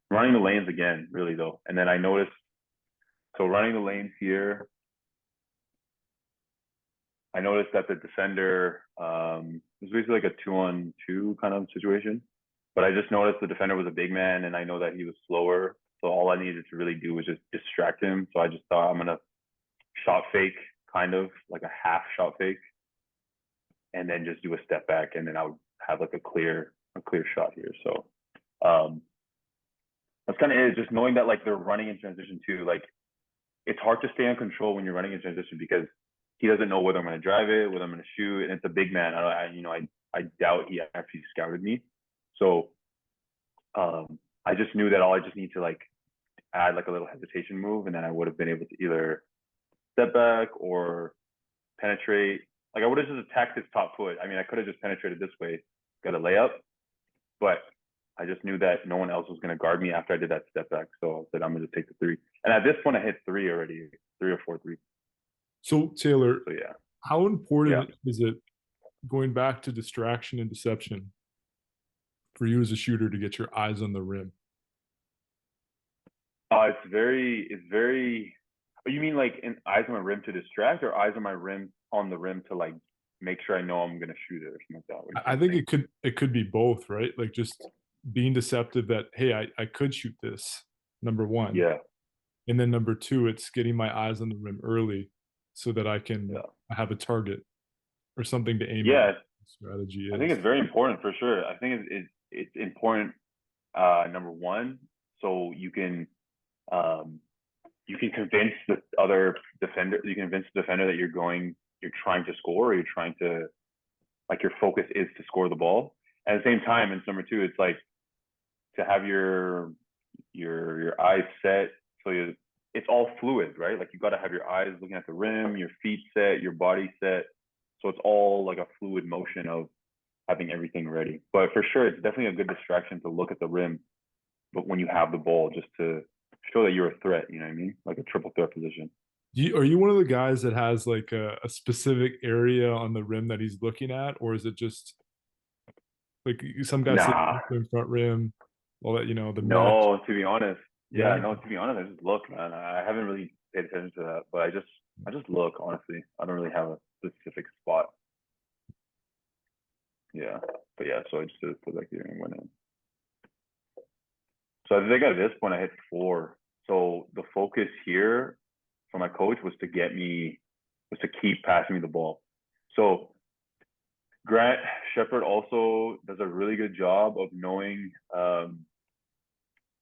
running the lanes again, really though. And then I noticed, so running the lanes here, I noticed that the defender was basically like a 2-on-2 kind of situation. But I just noticed the defender was a big man, and I know that he was slower. So all I needed to really do was just distract him. So I just thought I'm gonna shot fake, kind of like a half shot fake, and then just do a step back, and then I would have like a clear shot here. So that's kind of it. Just knowing that like they're running in transition too. Like it's hard to stay in control when you're running in transition because he doesn't know whether I'm going to drive it, whether I'm going to shoot, and it's a big man. I doubt he actually scouted me. So I just knew that all I just need to like add like a little hesitation move, and then I would have been able to either step back or penetrate. Like I would have just attacked his top foot. I mean, I could have just penetrated this way, got a layup, but I just knew that no one else was going to guard me after I did that step back. So I said, I'm going to take the three. And at this point, I hit three already, 3 or 4 threes. So Taylor, So yeah, how important is it, going back to distraction and deception, for you as a shooter to get your eyes on the rim? it's very. You mean like in eyes on my rim to distract, or eyes on my rim on the rim to like make sure I know I'm gonna shoot it or something like that? I think it could be both, right? Like just being deceptive that, hey, I could shoot this, number one. Yeah, And then number two, it's getting my eyes on the rim early so that I yeah, can have a target or something to aim at. yeah. Strategy I think is. it's very important for sure. I think it's important. Number one, so um, you can convince the other defender. You can convince the defender that you're trying to score, or you're trying to like your focus is to score the ball. At the same time, and number two, it's like to have your eyes set. So it's all fluid, right? Like you got to have your eyes looking at the rim, your feet set, your body set. So it's all like a fluid motion of having everything ready. But for sure, it's definitely a good distraction to look at the rim, but when you have the ball, just to show that you're a threat. You know what I mean? Like a triple threat position. Are you one of the guys that has like a specific area on the rim that he's looking at, or is it just like some guys say Nah, front rim, all that, the mesh? no. To be honest, yeah, Yeah. no. To be honest, I just look, man. I haven't really paid attention to that, but I just look. Honestly, I don't really have a specific spot. Yeah, but yeah. So I just did put back here and went in. So I think at this point I hit 4. So the focus here for my coach was to keep passing me the ball. So Grant Shepard also does a really good job of knowing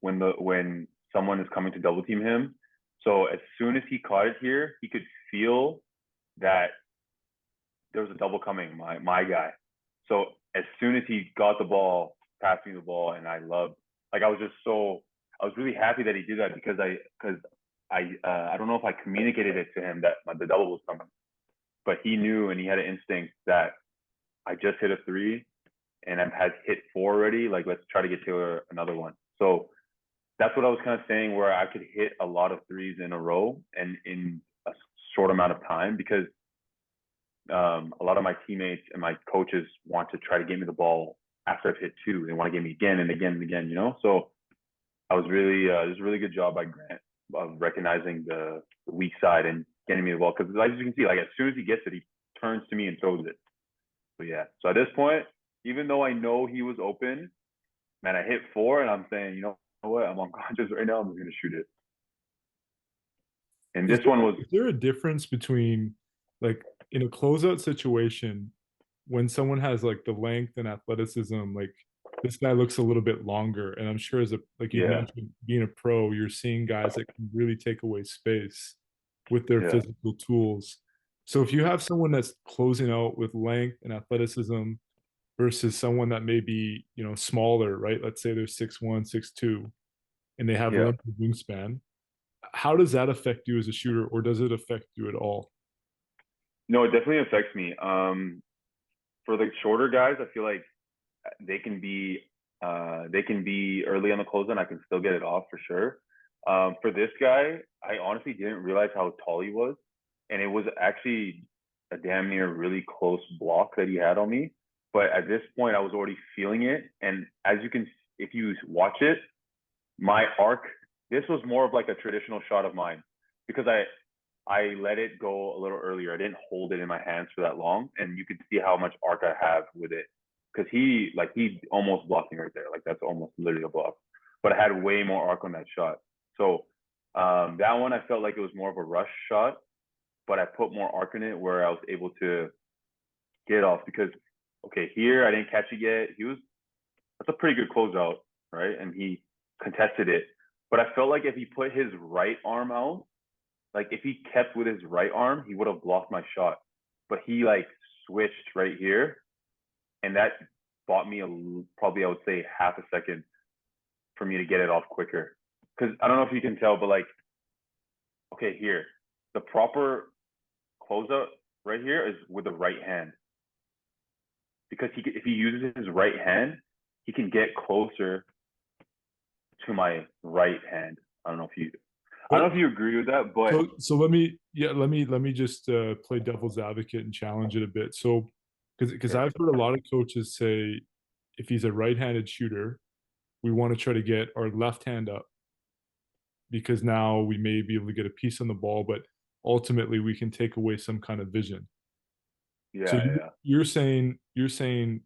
when someone is coming to double team him. So as soon as he caught it here, he could feel that there was a double coming, my guy. So as soon as he got the ball, passed me the ball, and I was really happy that he did that because I don't know if I communicated it to him that the double was coming, but he knew and he had an instinct that I just hit a 3 and I've had hit 4 already. Like let's try to get to another one. So that's what I was kind of saying, where I could hit a lot of threes in a row and in a short amount of time because a lot of my teammates and my coaches want to try to get me the ball after I've hit 2. They want to get me again and again and again, So I was really, it was a really good job by Grant of recognizing the weak side and getting me the ball. Because as you can see, like as soon as he gets it, he turns to me and throws it. So yeah. So at this point, even though I know he was open, man, I hit 4 and I'm saying, you know what? I'm unconscious right now. I'm just gonna shoot it. And this one was Is there a difference between like in a closeout situation when someone has like the length and athleticism, like this guy looks a little bit longer, and I'm sure as a like you yeah, mentioned, being a pro, you're seeing guys that can really take away space with their yeah, physical tools. So if you have someone that's closing out with length and athleticism versus someone that may be, smaller, right? Let's say they're 6'1", 6'2", and they have yeah. length of wingspan. How does that affect you as a shooter, or does it affect you at all? No, it definitely affects me. For the shorter guys, I feel like they can be early on the closeout and I can still get it off for sure. For this guy, I honestly didn't realize how tall he was, and it was actually a damn near really close block that he had on me. But at this point, I was already feeling it. And as you can, if you watch it, my arc, this was more of like a traditional shot of mine because I let it go a little earlier. I didn't hold it in my hands for that long, and you could see how much arc I have with it. Because he almost blocked me right there. Like that's almost literally a block. But I had way more arc on that shot. So that one I felt like it was more of a rush shot, but I put more arc in it where I was able to get off because okay, here I didn't catch it yet. That's a pretty good closeout, right? And he contested it. But I felt like if he put his right arm out, like if he kept with his right arm, he would have blocked my shot. But he like switched right here, and that bought me probably I would say half a second for me to get it off quicker. Because I don't know if you can tell, but like, okay, here the proper closeout right here is with the right hand. Because if he uses his right hand, he can get closer to my right hand. I don't know if you agree with that, but So let me just play devil's advocate and challenge it a bit. So because sure. I've heard a lot of coaches say if he's a right-handed shooter, we want to try to get our left hand up because now we may be able to get a piece on the ball, but ultimately we can take away some kind of vision. So Yeah, you're saying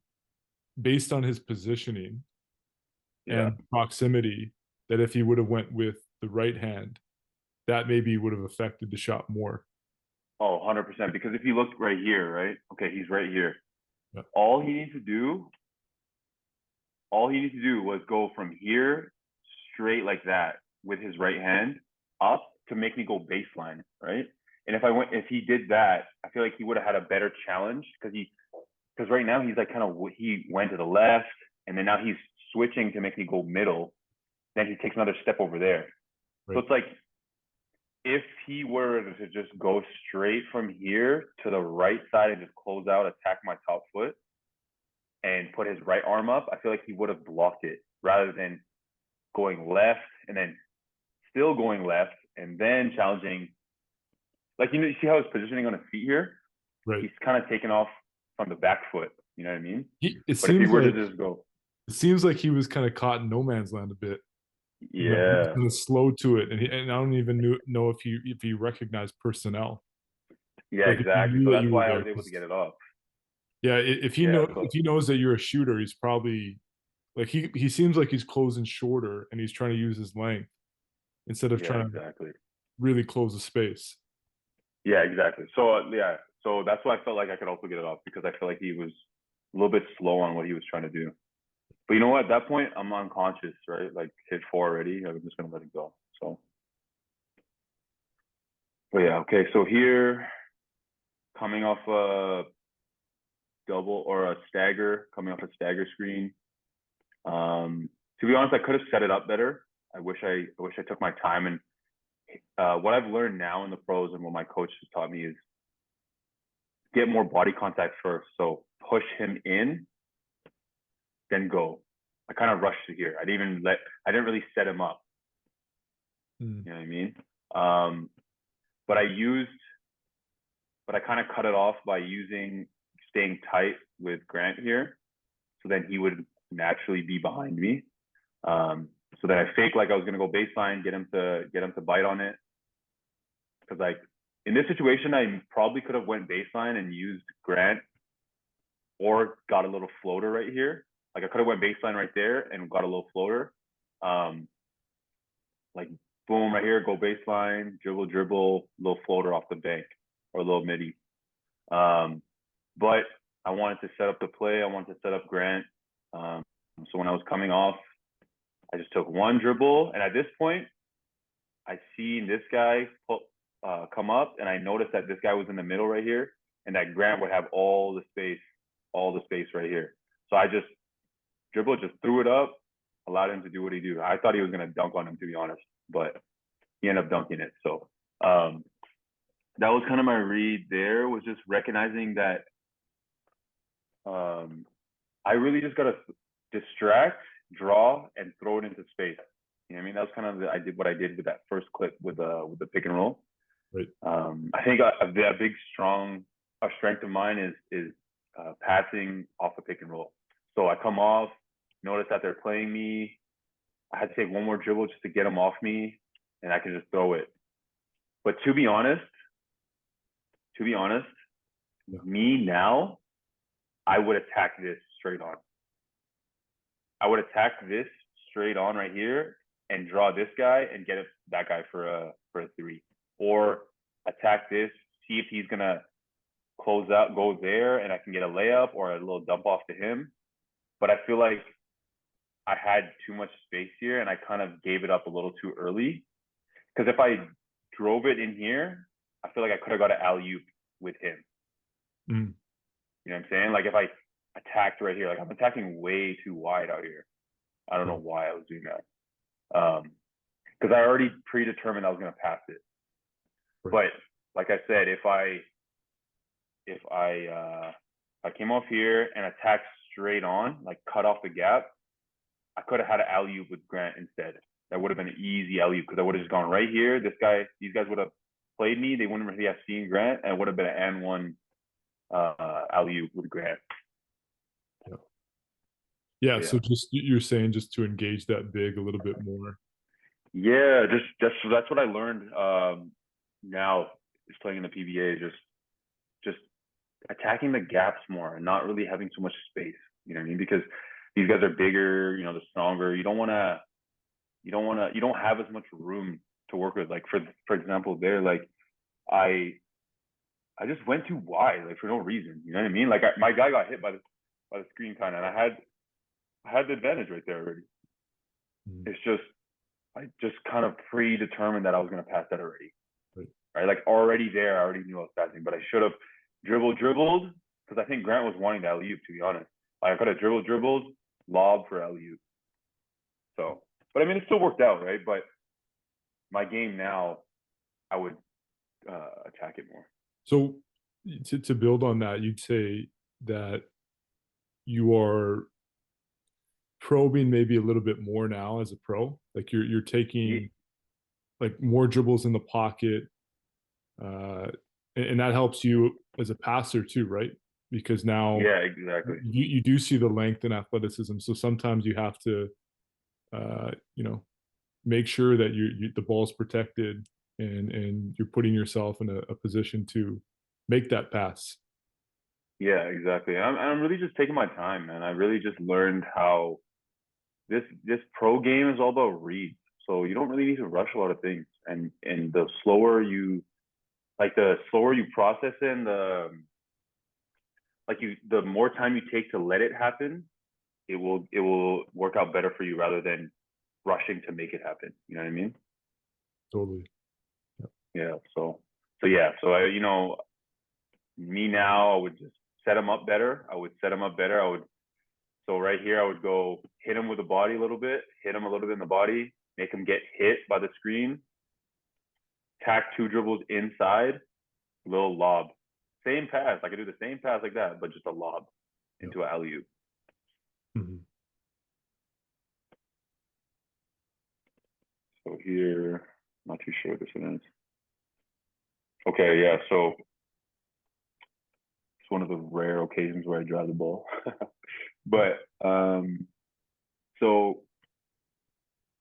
based on his positioning yeah. and proximity that if he would have went with the right hand, that maybe would have affected the shot more. Oh, 100%. Because if you look right here, right? Okay, he's right here. Yeah. All he needs to do was go from here straight like that with his right hand up to make me go baseline, right? And if he did that, I feel like he would have had a better challenge because right now he's like he went to the left and then now he's switching to make me go middle. Then he takes another step over there. Right. So it's like if he were to just go straight from here to the right side and just close out, attack my top foot, and put his right arm up, I feel like he would have blocked it rather than going left and then still going left and then challenging. Like, you see how his positioning on his feet here? Right. He's kind of taken off from the back foot. You know what I mean? It But if he seems were like to just go, it seems like he was kind of caught in no man's land a bit. You know, he was yeah, kind of slow to it, and I don't even know if he recognized personnel. yeah, Like if he exactly. knew So that that's you were why I there. was able to get it off. Yeah, if he Yeah. if he knows that you're a shooter, he's probably like he seems like he's closing shorter and he's trying to use his length instead of Yeah, trying to exactly. really close the space. Yeah, exactly. So yeah, so that's why I felt like I could also get it off because I felt like he was a little bit slow on what he was trying to do. But you know what? At that point, I'm unconscious, right? Like hit 4 already. I'm just gonna let it go. So, but yeah, okay. So here, coming off a double or a stagger, coming off a stagger screen. To be honest, I could have set it up better. I wish I took my time and what I've learned now in the pros and what my coach has taught me is get more body contact first. So push him in, then go. I kind of rushed to here. I didn't really set him up. Mm. You know what I mean? Um, but I kind of cut it off by staying tight with Grant here. So then he would naturally be behind me. So then I faked like I was gonna go baseline, get him to bite on it. Because like in this situation, I probably could have went baseline and used Grant or got a little floater right here. Like I could have went baseline right there and got a little floater. Like boom right here, go baseline, dribble, little floater off the bank or a little midi. But I wanted to set up the play. I wanted to set up Grant. So when I was coming off, I just took one dribble. And at this point, I seen this guy come up and I noticed that this guy was in the middle right here and that Grant would have all the space right here. So I just just threw it up, allowed him to do what he do. I thought he was going to dunk on him, to be honest, but he ended up dunking it. So that was kind of my read there, was just recognizing that I really just got to distract, draw, and throw it into space. You know what I mean? That was kind of what I did with that first clip with the pick and roll. Right. I think a big strong a strength of mine is passing off a pick and roll. So I come off, notice that they're playing me. I had to take one more dribble just to get them off me, and I can just throw it. But to be honest, me now, I would attack this straight on. I would attack this straight on right here and draw this guy and get that guy for a three, or attack this, see if he's gonna close out, go there, and I can get a layup or a little dump off to him. But I feel like I had too much space here and I kind of gave it up a little too early. Because if I drove it in here, I feel like I could have got an alley-oop with him. Mm. You know what I'm saying? Like if I attacked right here, like I'm attacking way too wide out here. I don't know why I was doing that. Because I already predetermined I was going to pass it. Right. But like I said, if I came off here and attacked straight on, like cut off the gap, I could have had an alley-oop with Grant instead. That would have been an easy alley-oop because I would have just gone right here. These guys would have played me. They wouldn't really have seen Grant, and it would have been an and one alley-oop with Grant. Yeah. So just you're saying just to engage that big a little bit more. Yeah, just that's what I learned now is playing in the PBA. Just attacking the gaps more and not really having so much space. You know what I mean? Because these guys are bigger, you know, they're stronger. You don't have as much room to work with. Like for example, there, like I just went too wide, like for no reason. You know what I mean? Like my guy got hit by the screen kind of, and I had the advantage right there already. It's just I just kind of predetermined that I was going to pass that already. Right? Like already there, I already knew I was passing, but I should have dribbled because I think Grant was wanting the alley-oop, to be honest. Like I could have dribbled, lob for alley-oop. So, but I mean, it still worked out, right? But my game now, I would attack it more. So to build on that, you'd say that you are probing maybe a little bit more now as a pro, like you're taking like more dribbles in the pocket, and that helps you as a passer too, right? Because now exactly, you do see the length and athleticism, so sometimes you have to make sure that the ball's protected and you're putting yourself in a position to make that pass. Yeah, exactly. I'm really just taking my time, man. I really just learned how this pro game is all about reads. So you don't really need to rush a lot of things, and the slower you process in, the more time you take to let it happen, it will work out better for you rather than rushing to make it happen. You know what I mean? Totally. Yeah. So I, me now, I would just set him up better. So right here, I would go hit him with the body a little bit, hit him a little bit in the body, make him get hit by the screen, tack 2 dribbles inside, little lob. Same pass. I could do the same pass like that, but just a lob into an alley-oop. Mm-hmm. So here, not too sure what this one is. Okay, yeah, so it's one of the rare occasions where I drive the ball. But so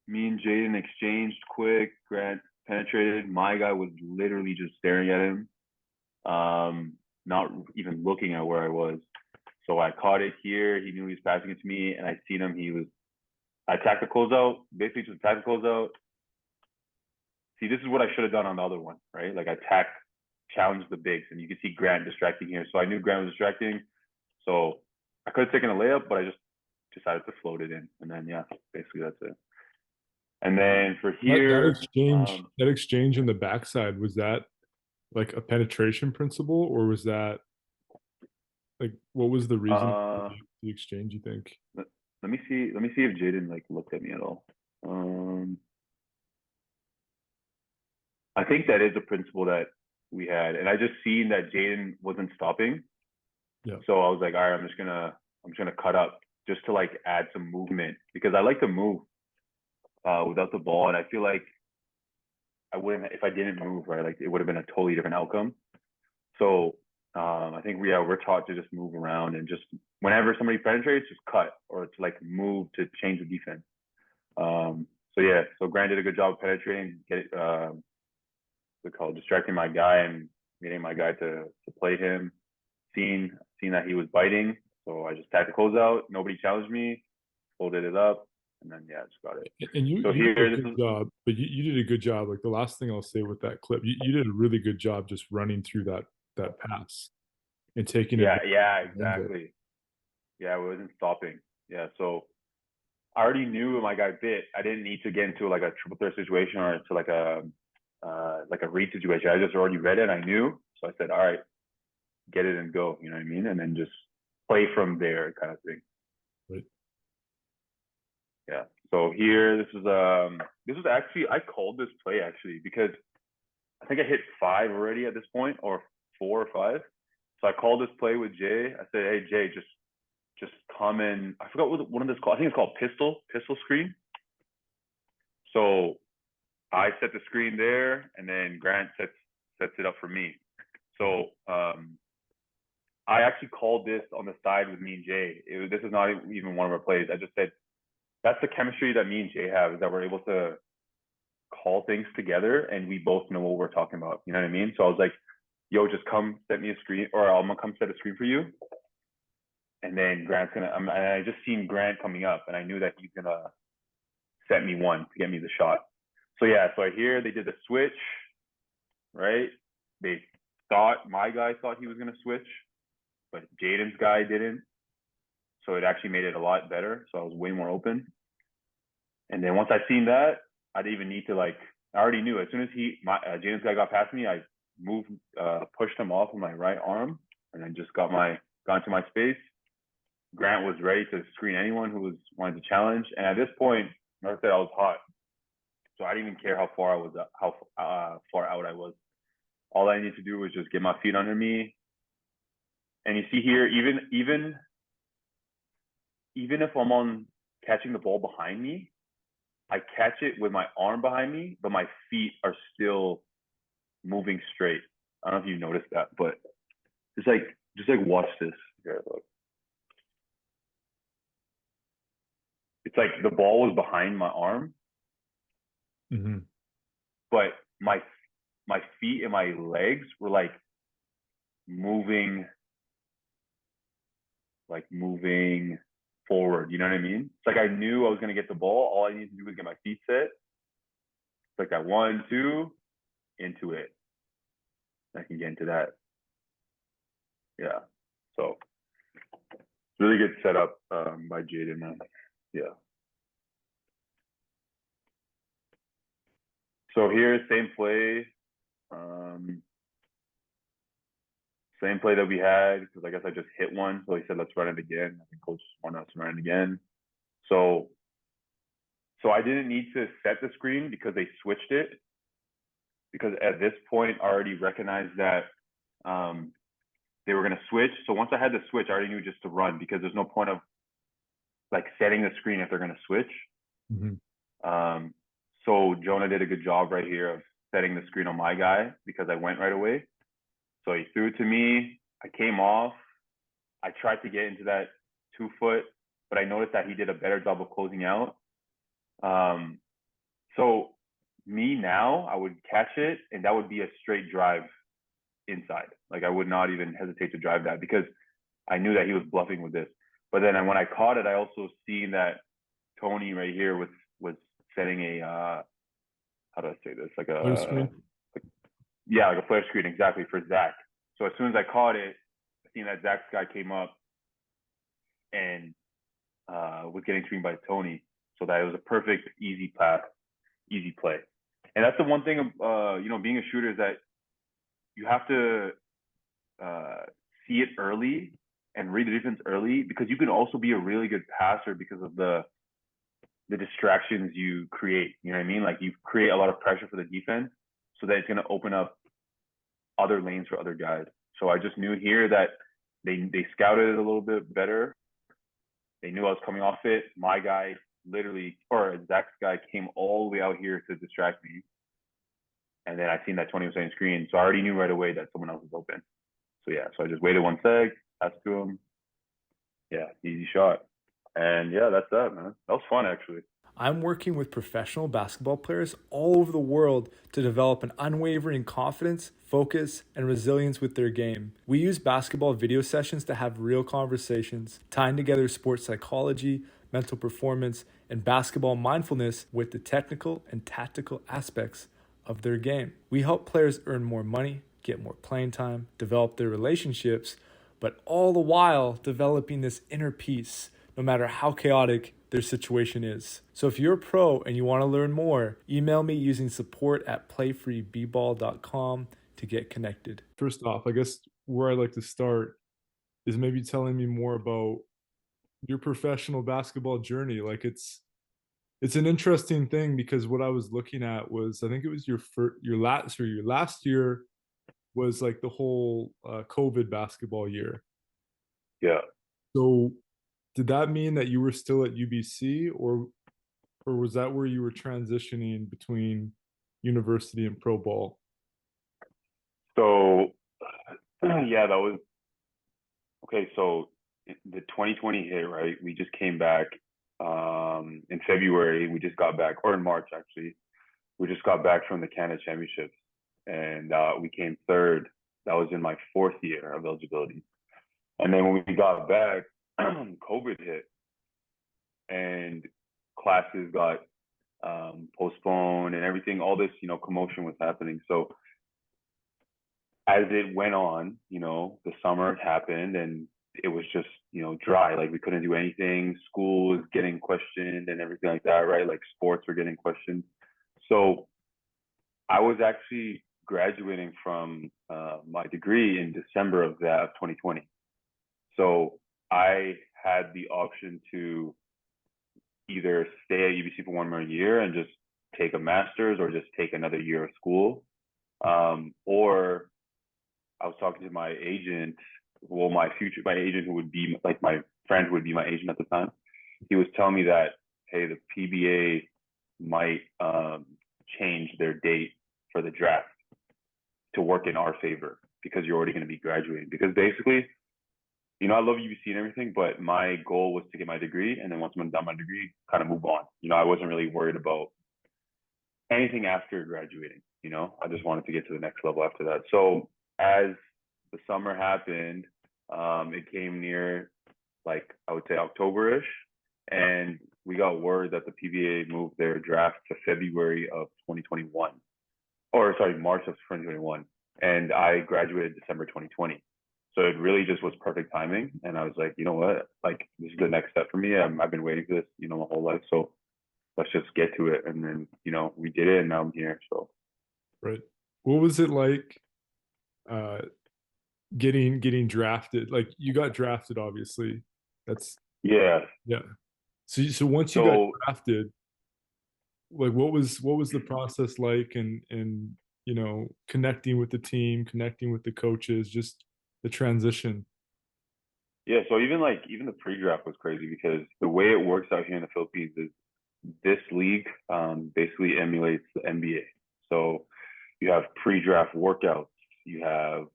me and Jaden exchanged quick. Grant penetrated. My guy was literally just staring at him, not even looking at where I was. So I caught it here. He knew he was passing it to me, and I seen him. I attacked the closeout, basically just attacked the closeout. See, this is what I should have done on the other one, right? Like I challenged the bigs, and you can see Grant distracting here. So I knew Grant was distracting. So I could have taken a layup, but I just decided to float it in. And then, yeah, basically that's it. And then for here, that exchange in the backside, was that like a penetration principle, or was that like, what was the reason for the exchange, you think? Let me see if Jaden like looked at me at all. I think that is a principle that we had, and I just seen that Jaden wasn't stopping. Yeah. So I was like, all right, I'm just gonna cut up just to like add some movement, because I like to move without the ball, and I feel like I wouldn't if I didn't move, right? Like it would have been a totally different outcome. So I think we're taught to just move around and just whenever somebody penetrates, just cut or to like move to change the defense. So yeah, so Grant did a good job of penetrating, what's it called, distracting my guy and getting my guy to play him. Seeing that he was biting, so I just tacked the close out. Nobody challenged me, folded it up, and then yeah, just got it. And So you did here, a this good is job, but you did a good job. Like the last thing I'll say with that clip, you did a really good job just running through that pass and taking yeah, advantage yeah, of the window. exactly. Yeah, it wasn't stopping. Yeah, so I already knew when my guy bit. I didn't need to get into like a triple threat situation or into like a read situation. I just already read it. I knew, so I said, all right, get it and go. You know what I mean? And then just play from there, kind of thing. Right. Yeah. So here, this was actually I called this play actually because I think I hit 5 already at this point, or 4 or 5. So I called this play with Jay. I said, hey Jay, just come in. I forgot what one of this called. I think it's called pistol screen. So I set the screen there, and then Grant sets it up for me. So I actually called this on the side with me and Jay. This is not even one of our plays. I just said that's the chemistry that me and Jay have, is that we're able to call things together and we both know what we're talking about. You know what I mean? So I was like, yo, just come set me a screen, or I'm gonna come set a screen for you. And then Grant's gonna, and I just seen Grant coming up and I knew that he's gonna set me one to get me the shot. So yeah, so I hear they did the switch, right? My guy thought he was gonna switch, but Jaden's guy didn't. So it actually made it a lot better. So I was way more open. And then once I seen that, I didn't even need to I already knew as soon as Jaden's guy got past me, I pushed him off with my right arm, and then just got into my space. Grant was ready to screen anyone who was wanting to challenge. And at this point, like I said, I was hot, so I didn't even care how far out I was. All I needed to do was just get my feet under me. And you see here, even if I'm on catching the ball behind me, I catch it with my arm behind me, but my feet are still moving straight. I don't know if you noticed that, but just watch this. Here, look. It's like the ball was behind my arm, but my feet and my legs were moving forward. You know what I mean? It's like I knew I was gonna get the ball. All I needed to do was get my feet set. It's like that 1, 2, into it. I can get into that. Yeah. So really good setup by Jaden, man. Yeah. So here, same play. Same play that we had, because I guess I just hit one. So he said, let's run it again. I think coach wanted us to run it again. So I didn't need to set the screen because they switched it. Because at this point, I already recognized that they were going to switch. So once I had the switch, I already knew just to run, because there's no point of setting the screen if they're going to switch. So Jonah did a good job right here of setting the screen on my guy, because I went right away. So he threw it to me. I came off. I tried to get into that 2 foot, but I noticed that he did a better job of closing out. So me now, I would catch it, and that would be a straight drive inside. I would not even hesitate to drive that, because I knew that he was bluffing with this. But then when I caught it, I also seen that Tony right here was setting a how do I say this? Yeah, like a flare screen, exactly, for Zach. So as soon as I caught it, I seen that Zach's guy came up and was getting screened by Tony. So that it was a perfect, easy pass, easy play. And that's the one thing of being a shooter, is that you have to see it early and read the defense early, because you can also be a really good passer because of the distractions you create. You know what I mean? You create a lot of pressure for the defense, so that it's going to open up other lanes for other guys. So I just knew here that they scouted it a little bit better. They knew I was coming off it. My guy Zach's guy came all the way out here to distract me. And then I seen that 20 was setting screen. So I already knew right away that someone else was open. So yeah, so I just waited 1 sec, passed to him. Yeah, easy shot. And yeah, that's that, man. That was fun actually. I'm working with professional basketball players all over the world to develop an unwavering confidence, focus, and resilience with their game. We use basketball video sessions to have real conversations, tying together sports psychology, mental performance, and basketball mindfulness with the technical and tactical aspects of their game. We help players earn more money, get more playing time, develop their relationships, but all the while developing this inner peace, no matter how chaotic their situation is. So if you're a pro and you want to learn more, email me using support@playfreeball.com to get connected. First off, I guess where I'd like to start is maybe telling me more about your professional basketball journey. Like it's an interesting thing because what I was looking at was I think it was your last year was like the whole COVID basketball year. Yeah. So did that mean that you were still at UBC, or was that where you were transitioning between university and pro ball? So yeah, that was okay. So the 2020 hit, right? We just came back in February. We just got back, or in March actually. We just got back from the Canada Championships, and we came third. That was in my 4th year of eligibility. And then when we got back, COVID hit, and classes got postponed, and everything. All this, commotion was happening. So as it went on, the summer happened, and it was just, dry. Like we couldn't do anything. School was getting questioned and everything like that, right? Like sports were getting questioned. So I was actually graduating from my degree in December of 2020. So I had the option to either stay at UBC for 1 more year and just take a master's, or just take another year of school. Or I was talking to my agent, well, my agent, who would be like my friend who would be my agent at the time. He was telling me that, hey, the PBA might change their date for the draft to work in our favor because you're already going to be graduating. Because basically, I love UBC and everything, but my goal was to get my degree, and then once I'm done my degree, kind of move on. I wasn't really worried about anything after graduating. I just wanted to get to the next level after that. So as the summer happened, it came near, like, I would say October-ish, and we got word that the PBA moved their draft to February of 2021, or sorry, March of 2021, and I graduated December 2020. So it really just was perfect timing, and I was like, you know what, like, this is the next step for me. I've been waiting for this, my whole life, so let's just get to it. And then, we did it, and now I'm here. So Right. What was it like uh getting drafted? Like you got drafted, obviously. That's yeah. yeah. So once you got So drafted, like what was the process like, and connecting with the team, connecting with the coaches, just the transition. yeah, so even the pre-draft was crazy because the way it works out here in the Philippines is this league basically emulates the NBA. So you have pre-draft workouts, you have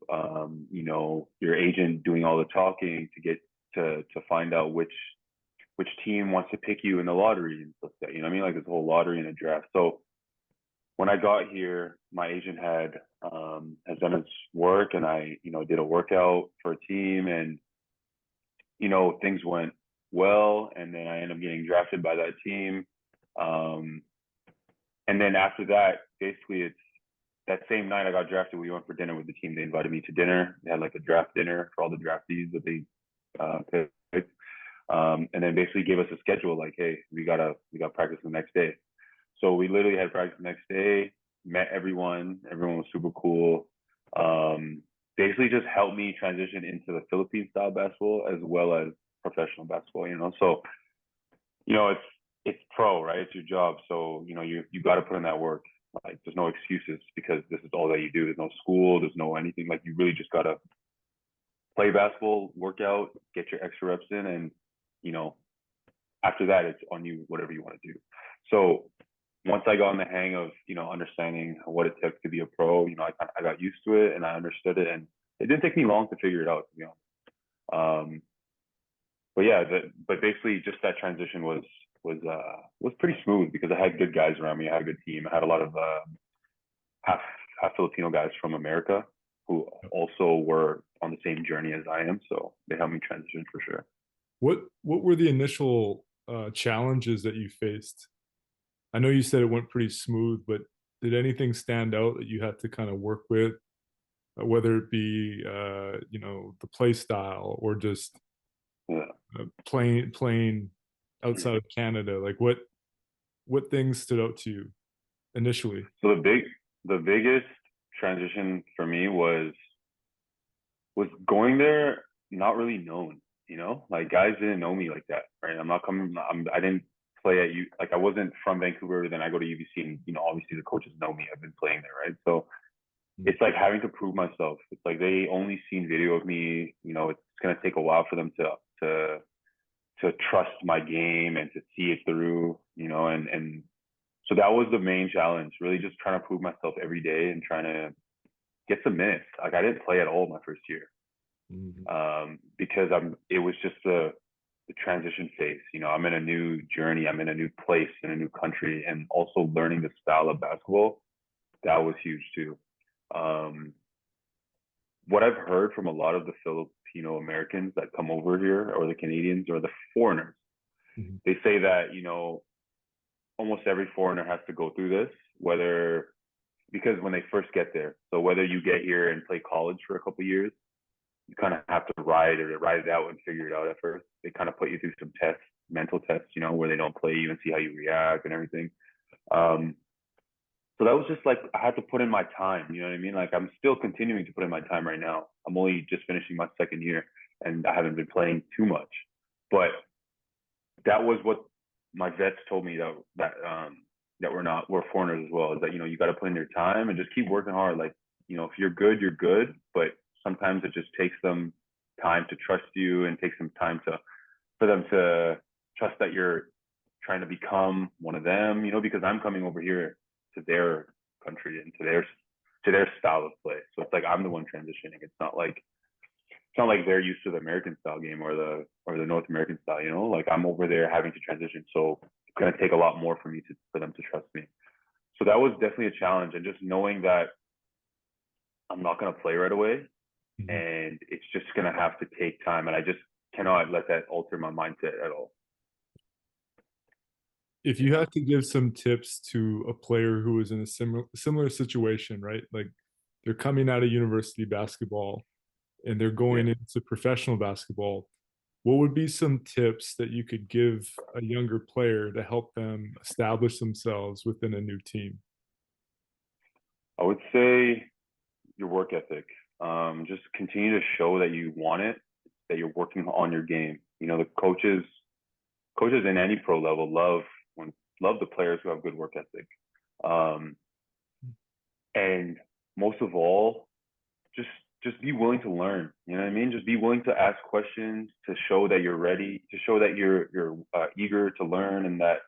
your agent doing all the talking to get to find out which team wants to pick you in the lottery and stuff like that. You know what I mean? Like this whole lottery and a draft. So when I got here, my agent has done his work, and I did a workout for a team, and things went well, and then I ended up getting drafted by that team. And then after that, basically it's that same night I got drafted, we went for dinner with the team. They invited me to dinner. They had like a draft dinner for all the draftees that they picked. And then basically gave us a schedule like, hey, we got practice the next day. So we literally had practice the next day, met everyone. Everyone was super cool. Basically just helped me transition into the Philippine style basketball as well as professional basketball, So, it's pro, right? It's your job. So, you got to put in that work. Like there's no excuses because this is all that you do. There's no school, there's no anything. Like you really just got to play basketball, work out, get your extra reps in, and after that it's on you, whatever you want to do. So once I got in the hang of understanding what it took to be a pro, I got used to it and I understood it, and it didn't take me long to figure it out, to be honest. But yeah, but basically just that transition was pretty smooth because I had good guys around me. I had a good team. I had a lot of half Filipino guys from America who also were on the same journey as I am. So they helped me transition for sure. What were the initial challenges that you faced? I know you said it went pretty smooth, but did anything stand out that you had to kind of work with, whether it be the play style or just Yeah. playing outside of Canada? Like what things stood out to you initially? So the biggest transition for me was going there not really known, like guys didn't know me like that, right? I didn't play at you, like I wasn't from Vancouver, then I go to UBC and, obviously the coaches know me. I've been playing there, right? So it's like having to prove myself. It's like they only seen video of me, it's going to take a while for them to trust my game and to see it through, and so that was the main challenge, really just trying to prove myself every day and trying to get some minutes. Like I didn't play at all my first year, because it was just the transition phase. I'm in a new journey. I'm in a new place, in a new country, and also learning the style of basketball. That was huge too. What I've heard from a lot of the Filipino Americans that come over here, or the Canadians, or the foreigners, they say that, almost every foreigner has to go through this, because when they first get there. So whether you get here and play college for a couple of years, you kind of have to ride it out and figure it out at first. They kind of put you through some tests, mental tests, where they don't play you and see how you react and everything. So that was just like, I had to put in my time, you know what I mean? Like I'm still continuing to put in my time right now. I'm only just finishing my second year and I haven't been playing too much. But that was what my vets told me, that we're foreigners as well, is that, you got to put in your time and just keep working hard. Like, if you're good, you're good. But sometimes it just takes them time to trust you and takes some time for them to trust that you're trying to become one of them, because I'm coming over here to their country and to their style of play. So it's like I'm the one transitioning. It's not like they're used to the American style game or the North American style, like I'm over there having to transition. So it's gonna take a lot more for them to trust me. So that was definitely a challenge, and just knowing that I'm not gonna play right away, and it's just gonna have to take time, and I just cannot let that alter my mindset at all. If you had to give some tips to a player who is in a similar situation, right? Like they're coming out of university basketball and they're going into professional basketball, what would be some tips that you could give a younger player to help them establish themselves within a new team? I would say your work ethic. Just continue to show that you want it, that you're working on your game. The coaches in any pro level love the players who have good work ethic. And most of all, just be willing to learn. You know what I mean? Just be willing to ask questions, to show that you're ready, to show that you're eager to learn, and that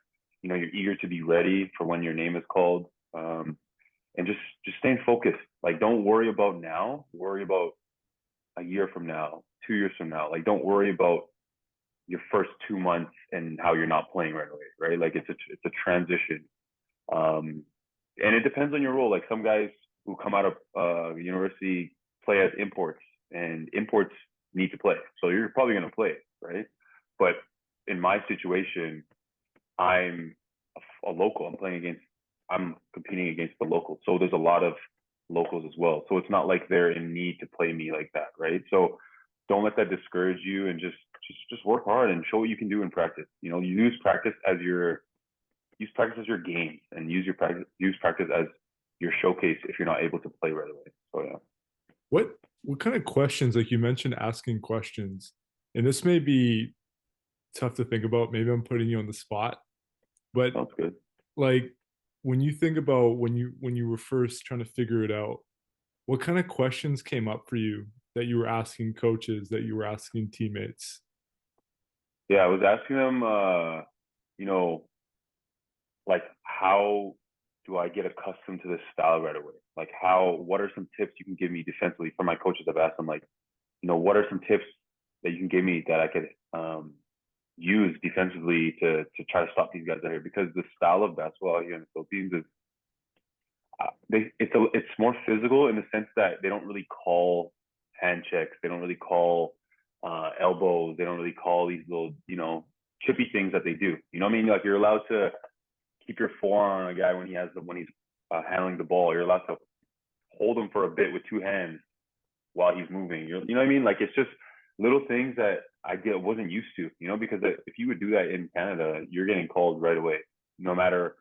you're eager to be ready for when your name is called. And just staying focused. Like, don't worry about now. Worry about a year from now, 2 years from now. Like, don't worry about your first 2 months and how you're not playing right away, right? Like it's a transition. And it depends on your role. Like some guys who come out of university play as imports, and imports need to play. So you're probably going to play, right? But in my situation, I'm a local. I'm competing against the locals. So there's a lot of locals as well. So it's not like they're in need to play me like that, right? So don't let that discourage you, and just work hard and show what you can do in practice. You use practice as your game, and use practice as your showcase if you're not able to play right away. So yeah. What kind of questions, like you mentioned asking questions, and this may be tough to think about, maybe I'm putting you on the spot, but Sounds good. like when you think about when you were first trying to figure it out, what kind of questions came up for you that you were asking coaches, that you were asking teammates? Yeah, I was asking them, like, how do I get accustomed to this style right away? Like what are some tips you can give me defensively? For my coaches, I've asked them like, what are some tips that you can give me that I could use defensively to try to stop these guys out here? Because the style of basketball out here in the Philippines is it's more physical in the sense that they don't really call hand checks, they don't really call elbows, they don't really call these little chippy things that they do. You know what I mean? Like you're allowed to keep your forearm on a guy when he's handling the ball. You're allowed to hold him for a bit with two hands while he's moving. You know what I mean? Like it's just little things that wasn't used to. Because if you would do that in Canada, you're getting called right away. No matter,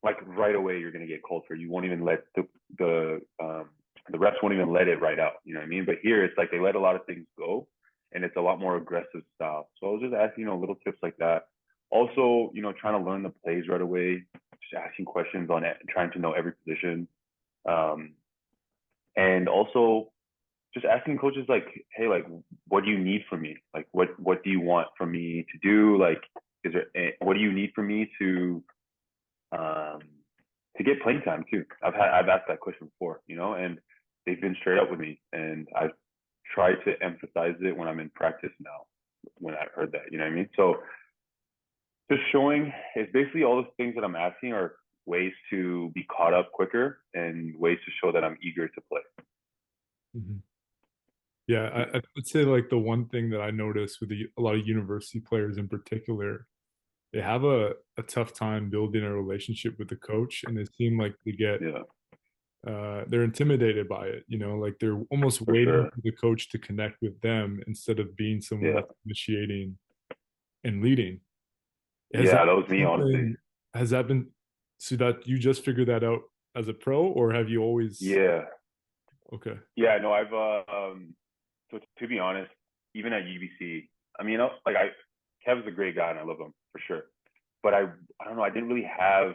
like right away, you're gonna get called for. You won't even let the refs won't even let it right out. You know what I mean? But here it's like they let a lot of things go, and it's a lot more aggressive style. So I was just asking, little tips like that. Also, trying to learn the plays right away, just asking questions on it, trying to know every position. And also just asking coaches like, hey, like, what do you need from me? Like, what do you want from me to do? Like, what do you need from me to get playing time too? I've asked that question before, and they've been straight up with me, and I've tried to emphasize it when I'm in practice now, when I heard that, you know what I mean? So just showing, it's basically all the things that I'm asking are ways to be caught up quicker and ways to show that I'm eager to play. Mm-hmm. Yeah, I would say like the one thing that I noticed with a lot of university players in particular, they have a tough time building a relationship with the coach, and they seem like they get they're intimidated by it. Like they're almost waiting for the coach to connect with them instead of being someone that's initiating and leading. That was me, honestly. Has that been so that you just figured that out as a pro, or have you always? Yeah. Okay. Yeah, no, I've so to be honest, even at UBC, I mean, Kev's a great guy and I love him for sure. But I don't know, I didn't really have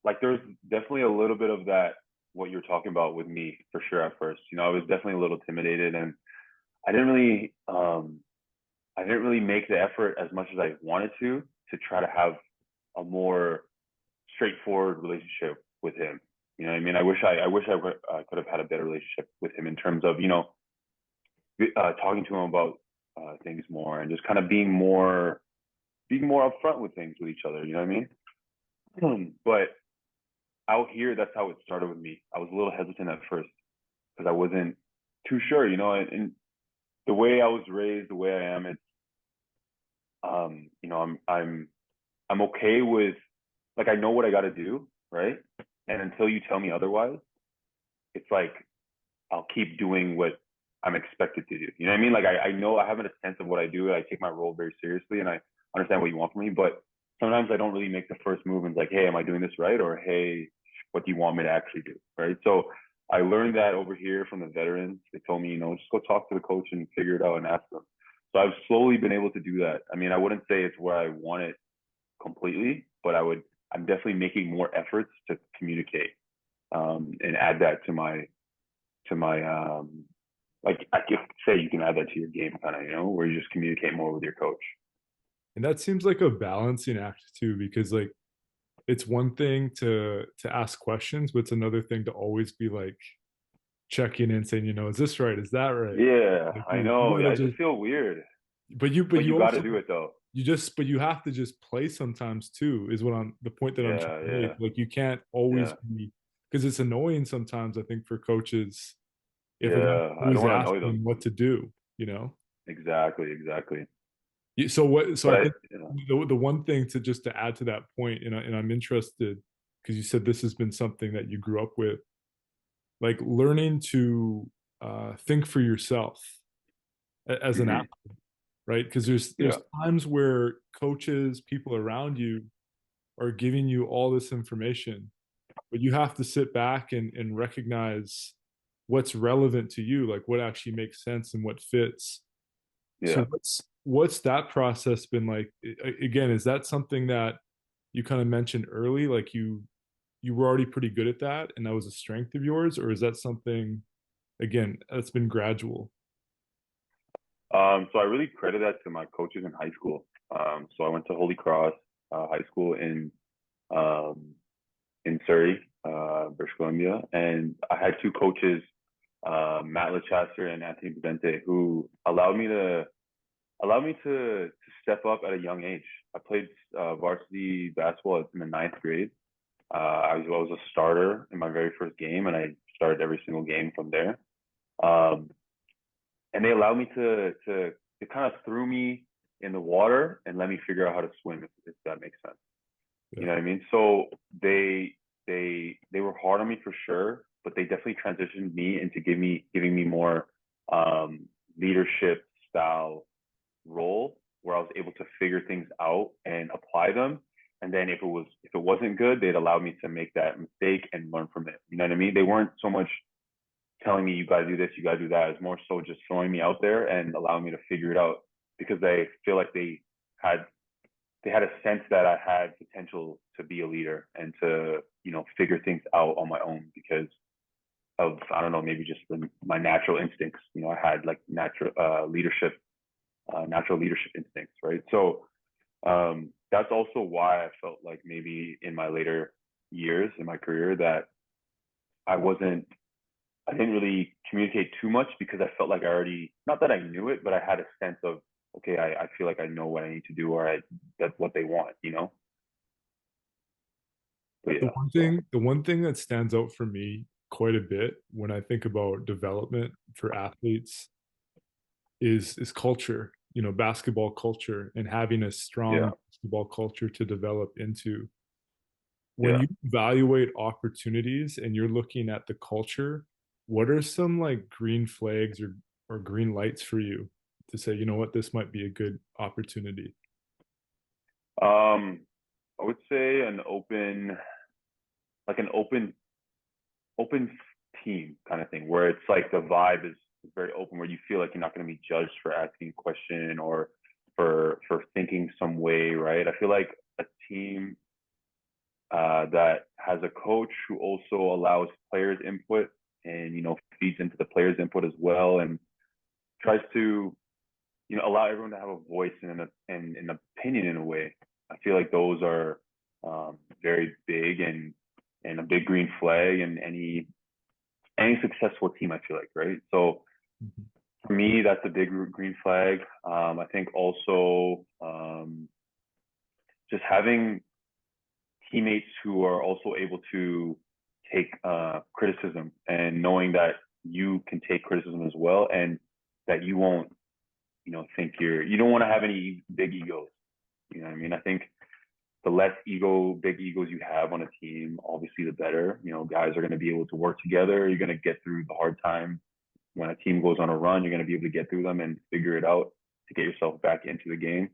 like there's definitely a little bit of that what you're talking about with me for sure at first. I was definitely a little intimidated, and I didn't really make the effort as much as I wanted to try to have a more straightforward relationship with him. You know what I mean? I wish I could have had a better relationship with him in terms of, talking to him about things more and just kind of being more upfront with things with each other. You know what I mean? But out here, that's how it started with me. I was a little hesitant at first because I wasn't too sure, and the way I was raised, the way I am, it's, I'm okay with, like, I know what I got to do, right? And until you tell me otherwise, it's like I'll keep doing what I'm expected to do. You know what I mean? Like I know I have a sense of what I do. I take my role very seriously, and I understand what you want from me. But sometimes I don't really make the first move and like, hey, am I doing this right? Or hey, what do you want me to actually do? Right? So I learned that over here from the veterans. They told me, just go talk to the coach and figure it out and ask them. So I've slowly been able to do that. I mean, I wouldn't say it's where I want it completely, but I'm definitely making more efforts to communicate and add that to my like I could say you can add that to your game kind of, where you just communicate more with your coach. And that seems like a balancing act too, because like it's one thing to ask questions, but it's another thing to always be like checking in, saying, is this right? Is that right? Yeah, Like, I know. I just feel weird. But you got also to do it though. But you have to just play sometimes too, is what the point that I'm trying to make. Like you can't always be, because it's annoying sometimes, I think, for coaches if I don't want to annoy them what to do, Exactly. So I think the one thing to add to that point, and I'm interested because you said this has been something that you grew up with, like learning to think for yourself as an athlete, right? Because there's times where coaches, people around you, are giving you all this information, but you have to sit back and recognize what's relevant to you, like what actually makes sense and what fits. So what's that process been like? Again, is that something that you kind of mentioned early, like you were already pretty good at that and that was a strength of yours, or is that something, again, that's been gradual? So I really credit that to my coaches in high school. So I went to Holy Cross High School in in Surrey, British Columbia, and I had two coaches, Matt Lechasser and Anthony Budente, who allowed me to step up at a young age. I played varsity basketball in the ninth grade. I was a starter in my very first game, and I started every single game from there. Um, and they allowed me to kind of threw me in the water and let me figure out how to swim, if that makes sense. Yeah. You know what I mean? So they were hard on me for sure, but they definitely transitioned me into giving me more leadership style role where I was able to figure things out and apply them. And then if it wasn't good, they'd allow me to make that mistake and learn from it. You know what I mean? They weren't so much telling me you gotta do this, you gotta do that. It's more so just throwing me out there and allowing me to figure it out because they feel like had they had a sense that I had potential to be a leader and to, figure things out on my own because of, I don't know, maybe just my natural instincts. I had like natural leadership instincts, right? So that's also why I felt like maybe in my later years in my career that I didn't really communicate too much because I felt like not that I knew it, but I had a sense of, okay, I feel like I know what I need to do or that's what they want. But The yeah, one thing that stands out for me quite a bit when I think about development for athletes is culture, basketball culture and having a yeah, strong basketball culture to develop into. When yeah. you evaluate opportunities and you're looking at the culture, what are some like green flags or green lights for you to say, you know what, this might be a good opportunity? I would say like an open team kind of thing where it's like the vibe is very open, where you feel like you're not going to be judged for asking a question or for thinking some way, right? I feel like a team that has a coach who also allows players input and feeds into the players input as well and tries to allow everyone to have a voice and an opinion in a way. I feel like those are very big and a big green flag in any successful team. I feel like, right? So Mhm. for me, that's a big green flag. I think also just having teammates who are also able to take criticism and knowing that you can take criticism as well and that you won't think you don't want to have any big egos. You know what I mean? I think the less big egos you have on a team, obviously the better. Guys are going to be able to work together. You're going to get through the hard time. When a team goes on a run, you're going to be able to get through them and figure it out to get yourself back into the game.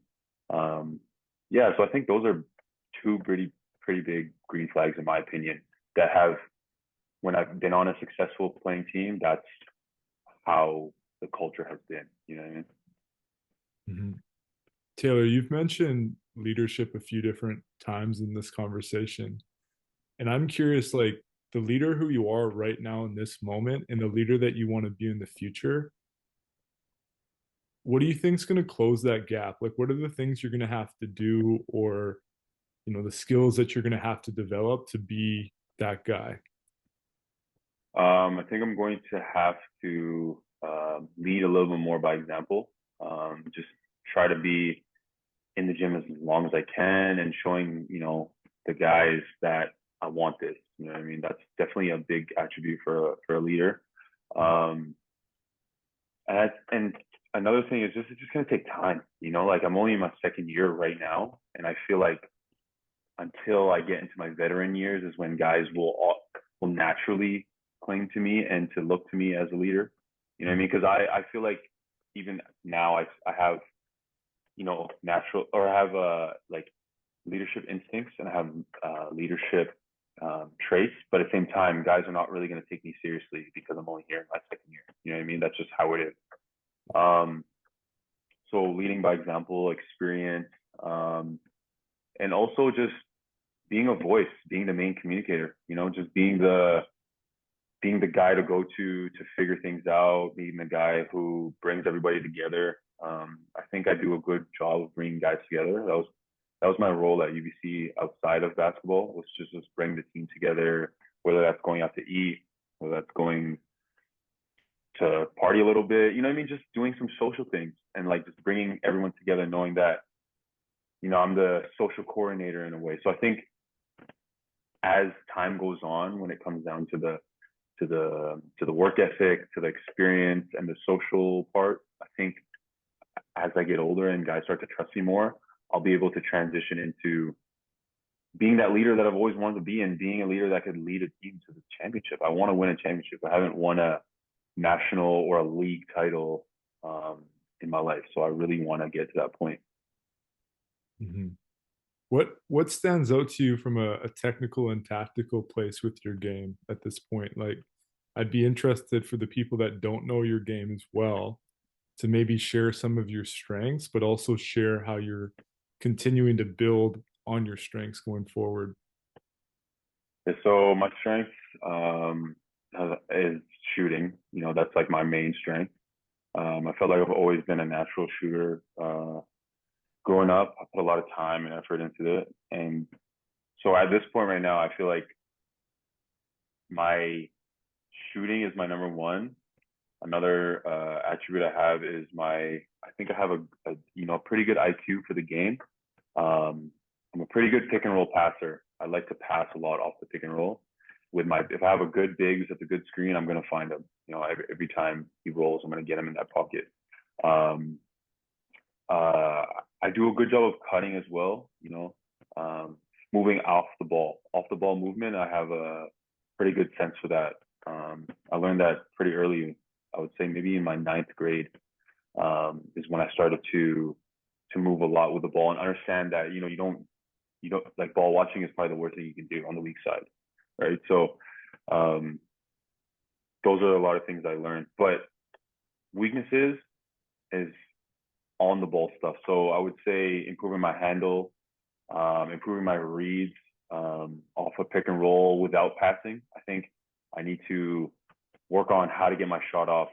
Yeah, so I think those are two pretty big green flags in my opinion that have, when I've been on a successful playing team, that's how the culture has been. You know what I mean? Mhm. Taylor, you've mentioned leadership a few different times in this conversation. And I'm curious, like the leader who you are right now in this moment and the leader that you want to be in the future, what do you think is going to close that gap? Like, what are the things you're going to have to do or, the skills that you're going to have to develop to be that guy? I think I'm going to have to lead a little bit more by example. Just try to be in the gym as long as I can and showing, the guys that I want this. You know what I mean? That's definitely a big attribute for a leader. And another thing is it's just gonna take time. Like I'm only in my second year right now, and I feel like until I get into my veteran years is when guys will naturally cling to me and to look to me as a leader. You know what I mean? Because I feel like even now I have natural or I have like leadership instincts and I have leadership traits, but at the same time, guys are not really going to take me seriously because I'm only here in my second year. You know what I mean? That's just how it is. So leading by example, experience, and also just being a voice, being the main communicator. Just being the guy to go to figure things out, being the guy who brings everybody together. I think I do a good job of bringing guys together. that was my role at UBC outside of basketball, was just bring the team together, whether that's going out to eat, whether that's going to party a little bit, you know what I mean? Just doing some social things and like just bringing everyone together, knowing that, you know, I'm the social coordinator in a way. So I think as time goes on, when it comes down to the work ethic, to the experience and the social part, I think as I get older and guys start to trust me more, I'll be able to transition into being that leader that I've always wanted to be, and being a leader that could lead a team to the championship. I want to win a championship. I haven't won a national or a league title in my life, so I really want to get to that point. Mm-hmm. What stands out to you from a technical and tactical place with your game at this point? Like, I'd be interested for the people that don't know your game as well to maybe share some of your strengths, but also share how you're continuing to build on your strengths going forward. So my strength is shooting. You know, that's like my main strength. I felt like I've always been a natural shooter. Growing up, I put a lot of time and effort into it. And so at this point right now, I feel like my shooting is my number one. Another attribute I have is I think I have a you know, pretty good IQ for the game. I'm a pretty good pick and roll passer. I like to pass a lot off the pick and roll. If I have a good big who's at the good screen, I'm gonna find him. You know, every time he rolls, I'm gonna get him in that pocket. I do a good job of cutting as well. You know, moving off the ball movement. I have a pretty good sense for that. I learned that pretty early. I would say maybe in my 9th grade is when I started to move a lot with the ball and understand that, you know, you don't like, ball watching is probably the worst thing you can do on the weak side, right? So those are a lot of things I learned. But weaknesses is on the ball stuff. So I would say improving my handle, improving my reads off a pick and roll without passing. I think I need to work on how to get my shot off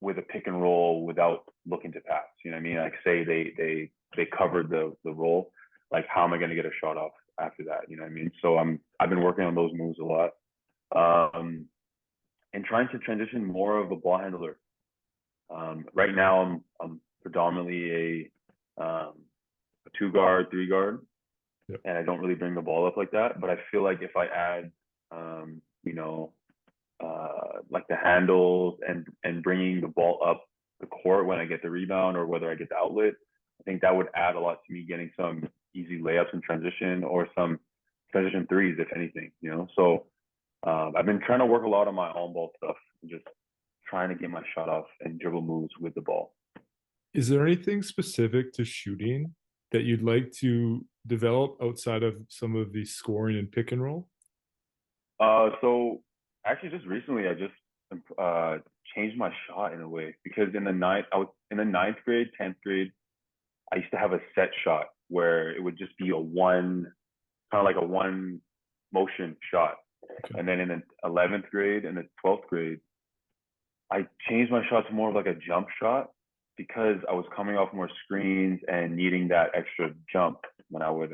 with a pick and roll without looking to pass. You know what I mean? Like, say they covered the roll, like, how am I going to get a shot off after that? You know what I mean? So I've been working on those moves a lot, and trying to transition more of a ball handler. Right now I'm predominantly a 2-guard, 3-guard, Yep. and I don't really bring the ball up like that. But I feel like if I add, you know, like the handles and bringing the ball up the court when I get the rebound or whether I get the outlet, I think that would add a lot to me getting some easy layups in transition or some transition threes, if anything, you know. So I've been trying to work a lot on my on ball stuff, just trying to get my shot off and dribble moves with the ball. Is there anything specific to shooting that you'd like to develop outside of some of the scoring and pick and roll? So actually, just recently, I just changed my shot in a way, because in the 9th grade, 10th grade, I used to have a set shot where it would just be a one, kind of like a one motion shot. Okay. And then in the 11th grade and the 12th grade, I changed my shot to more of like a jump shot, because I was coming off more screens and needing that extra jump when I would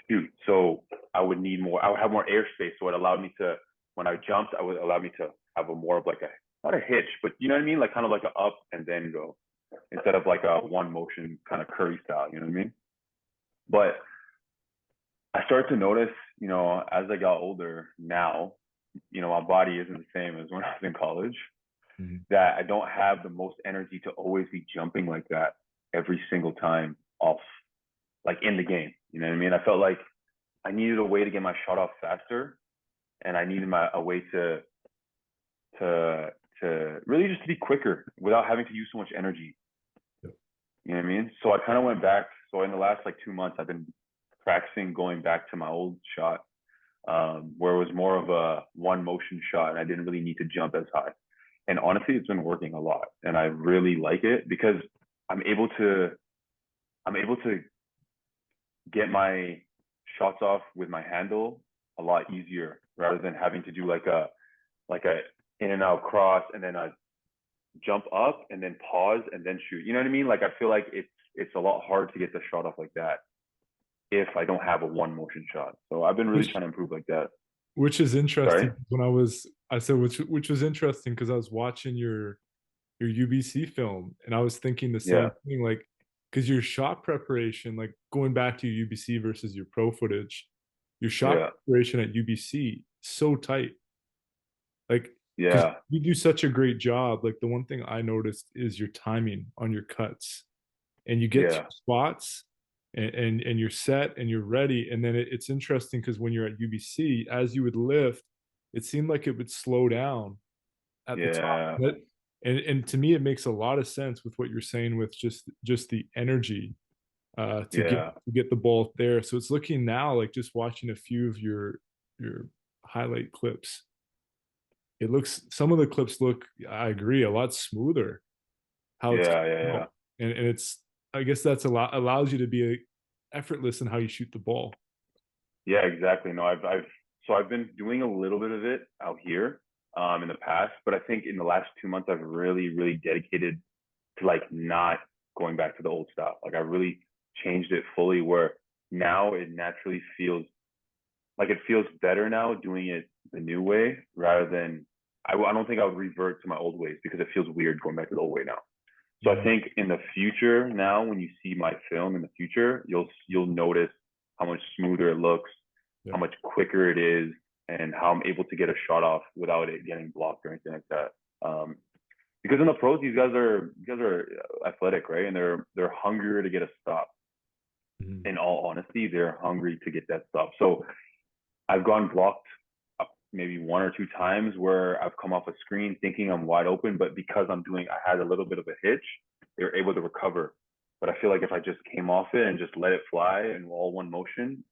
shoot. So I would have more airspace. So it allowed me to, when I jumped, it would allow me to have a more of like not a hitch, but you know what I mean? Like, kind of like a up and then go, instead of like a one motion kind of Curry style, you know what I mean? But I started to notice, you know, as I got older now, you know, my body isn't the same as when I was in college, that I don't have the most energy to always be jumping like that every single time off, like in the game. You know what I mean? I felt like I needed a way to get my shot off faster, and I needed a way to really just to be quicker without having to use so much energy. Yep. You know what I mean? So I kind of went back. So in the last like 2 months, I've been practicing going back to my old shot, where it was more of a one motion shot and I didn't really need to jump as high. And honestly, it's been working a lot, and I really like it, because I'm able to get my shots off with my handle a lot easier, rather than having to do like a in and out cross and then a jump up and then pause and then shoot. You know what I mean? Like, I feel like it's it's a lot hard to get the shot off like that if I don't have a one motion shot. So I've been really which trying to improve like that. which is Sorry. interesting. When I said which was interesting because I was watching your UBC film and I was thinking the same Yeah. thing, like because your shot preparation, like going back to your UBC versus your pro footage, your shot Yeah. preparation at UBC so tight, like because Yeah. you do such a great job. Like the one thing I noticed is your timing on your cuts, and you get to Yeah. spots and you're set and you're ready. And then it's interesting because when you're at UBC, as you would lift, it seemed like it would slow down at the top. Yeah. And to me, it makes a lot of sense with what you're saying with just the energy to Yeah. get the ball there. So it's looking now like just watching a few of your highlight clips. It looks some of the clips look, I agree, a lot smoother how it's Yeah. Yeah. coming Yeah. out. And it's I guess that's a lot allows you to be effortless in how you shoot the ball. Yeah, exactly. No, I've been doing a little bit of it out here in the past, but I think in the last 2 months I've really, really dedicated to like not going back to the old style. Like I really changed it fully where now it naturally feels like it feels better now doing it the new way rather than I don't think I would revert to my old ways because it feels weird going back to the old way now. So I Mhm. think in the future now, when you see my film in the future, you'll notice how much smoother it looks, Yeah. how much quicker it is, and how I'm able to get a shot off without it getting blocked or anything like that. Because in the pros, these guys are athletic, right? And they're hungrier to get a stop. Mhm. In all honesty, they're hungry to get that stop. So I've gone blocked maybe one or two times where I've come off a screen thinking I'm wide open, but because I had a little bit of a hitch, they were able to recover. But I feel like if I just came off it and just let it fly in all one motion,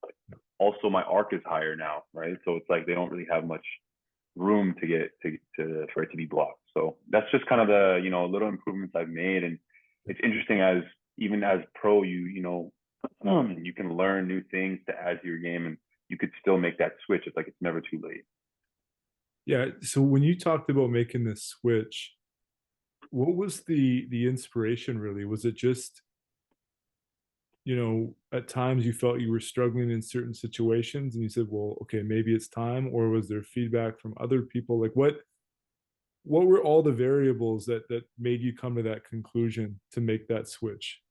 also my arc is higher now, right? So it's like they don't really have much room to get to for it to be blocked. So that's just kind of the little improvements I've made, and it's interesting as even as pro, you can learn new things to add to your game, and you could still make that switch. It's like it's never too late. Yeah. So when you talked about making this switch, what was the inspiration really? Was it just, at times you felt you were struggling in certain situations and you said, well, okay, maybe it's time, or was there feedback from other people? Like what were all the variables that made you come to that conclusion to make that switch?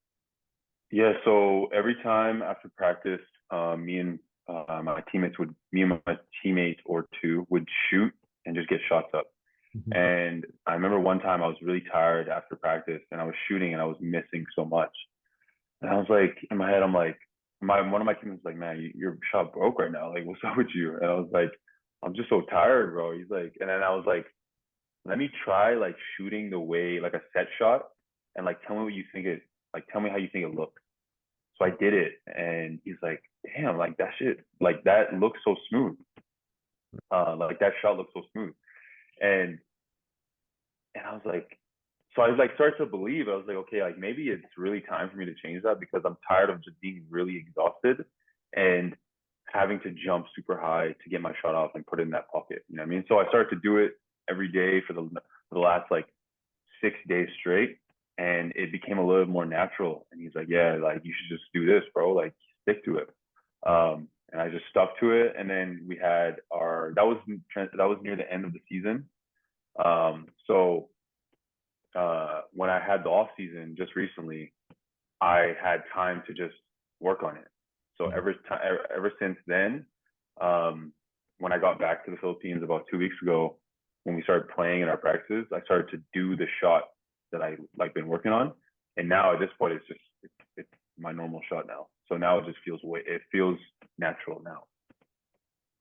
Yeah, so every time after practice, me and my teammate or two would shoot and just get shots up. Mhm. And I remember one time I was really tired after practice and I was shooting and I was missing so much. And I was like, in my head, I'm like, one of my teammates was like, man, your shot broke right now. Like, what's up with you? And I was like, I'm just so tired, bro. He's like, and then I was like, let me try like shooting the way like a set shot and like tell me what you think it like tell me how you think it looks. So I did it and he's like, damn, like that shit, like that looks so smooth. Like that shot looks so smooth. And I was like, so I was like started to believe. I was like, okay, like maybe it's really time for me to change that because I'm tired of just being really exhausted and having to jump super high to get my shot off and put it in that pocket. You know what I mean? So I started to do it every day for the last like 6 days straight, and it became a little more natural. And he's like, yeah, like you should just do this, bro. Like stick to it. And I just stuck to it. And then we had that was near the end of the season. So when I had the off season just recently, I had time to just work on it. So ever since then, when I got back to the Philippines about 2 weeks ago, when we started playing in our practices, I started to do the shot that I like been working on, and now at this point, it's my normal shot now. So now it feels natural now.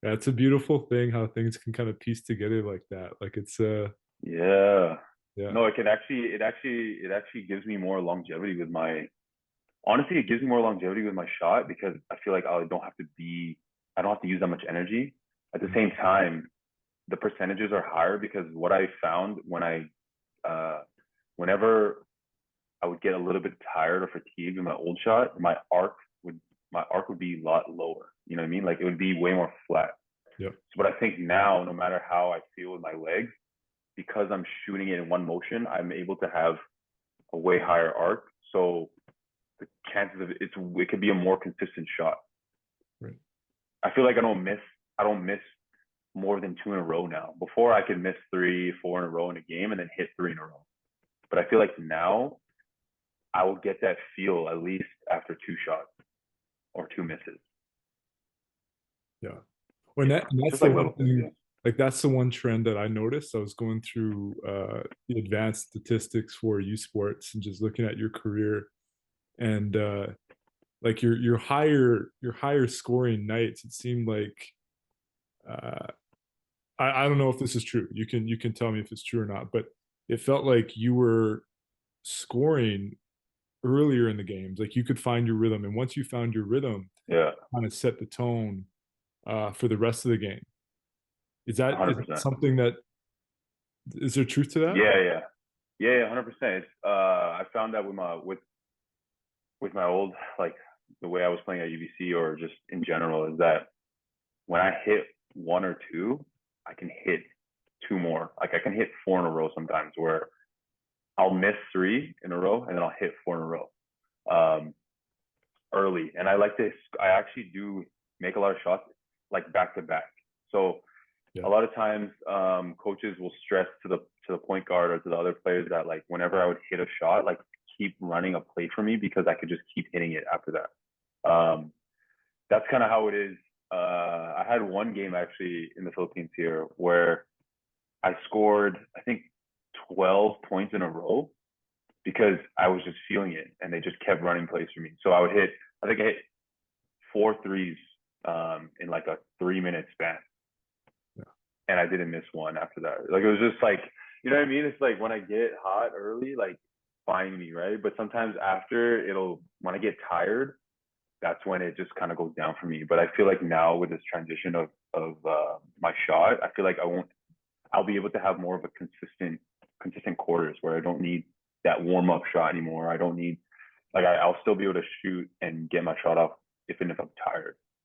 That's a beautiful thing how things can kind of piece together like that. Like it's Yeah. yeah. No, it actually gives me more longevity with my honestly, it gives me more longevity with my shot because I feel like I don't have to use that much energy. At the same time, the percentages are higher because what I found uh, whenever I would get a little bit tired or fatigued in my old shot, my arc would be a lot lower. You know what I mean? Like it would be way more flat. Yep. So, but I think now, no matter how I feel with my legs, because I'm shooting it in one motion, I'm able to have a way higher arc. So the chances of it could be a more consistent shot. Right. I feel like I don't miss more than 2 in a row now. Before I could miss 3, 4 in a row in a game and then hit 3 in a row. But I feel like now I will get that feel at least after 2 shots or 2 misses. Yeah. Well, and that's Just the like one little things. thing, Yeah. like that's the one trend that I noticed. I was going through the advanced statistics for U Sports and just looking at your career, and like your higher scoring nights, it seemed like uh I don't know if this is true. You can tell me if it's true or not, but it felt like you were scoring earlier in the games. Like you could find your rhythm, and once you found your rhythm, Yeah. kind of set the tone for the rest of the game. Is that 100%. something that is there truth to that? Yeah, yeah. Yeah, yeah, 100%. I found that with my old, like the way I was playing at UBC or just in general, is that when I hit 1 or 2, I can hit 2 more. Like I can hit 4 in a row sometimes, where I'll miss 3 in a row and then I'll hit 4 in a row early. And I actually do make a lot of shots like back to back. So Yeah. a lot of times coaches will stress to the point guard or to the other players that like whenever I would hit a shot, like keep running a play for me because I could just keep hitting it after that. That's kind of how it is. I had one game actually in the Philippines here where I scored, I think, 12 points in a row because I was just feeling it and they just kept running plays for me. So I think I hit 4 threes in like a 3-minute span. Yeah. And I didn't miss one after that. Like it was just like, you know what I mean? It's like when I get hot early, like find me, right? But sometimes after when I get tired, that's when it just kind of goes down for me. But I feel like now with this transition of my shot, I feel like I'll be able to have more of a consistent quarters where I don't need that warm up shot anymore. I don't need I'll still be able to shoot and get my shot off even if I'm tired.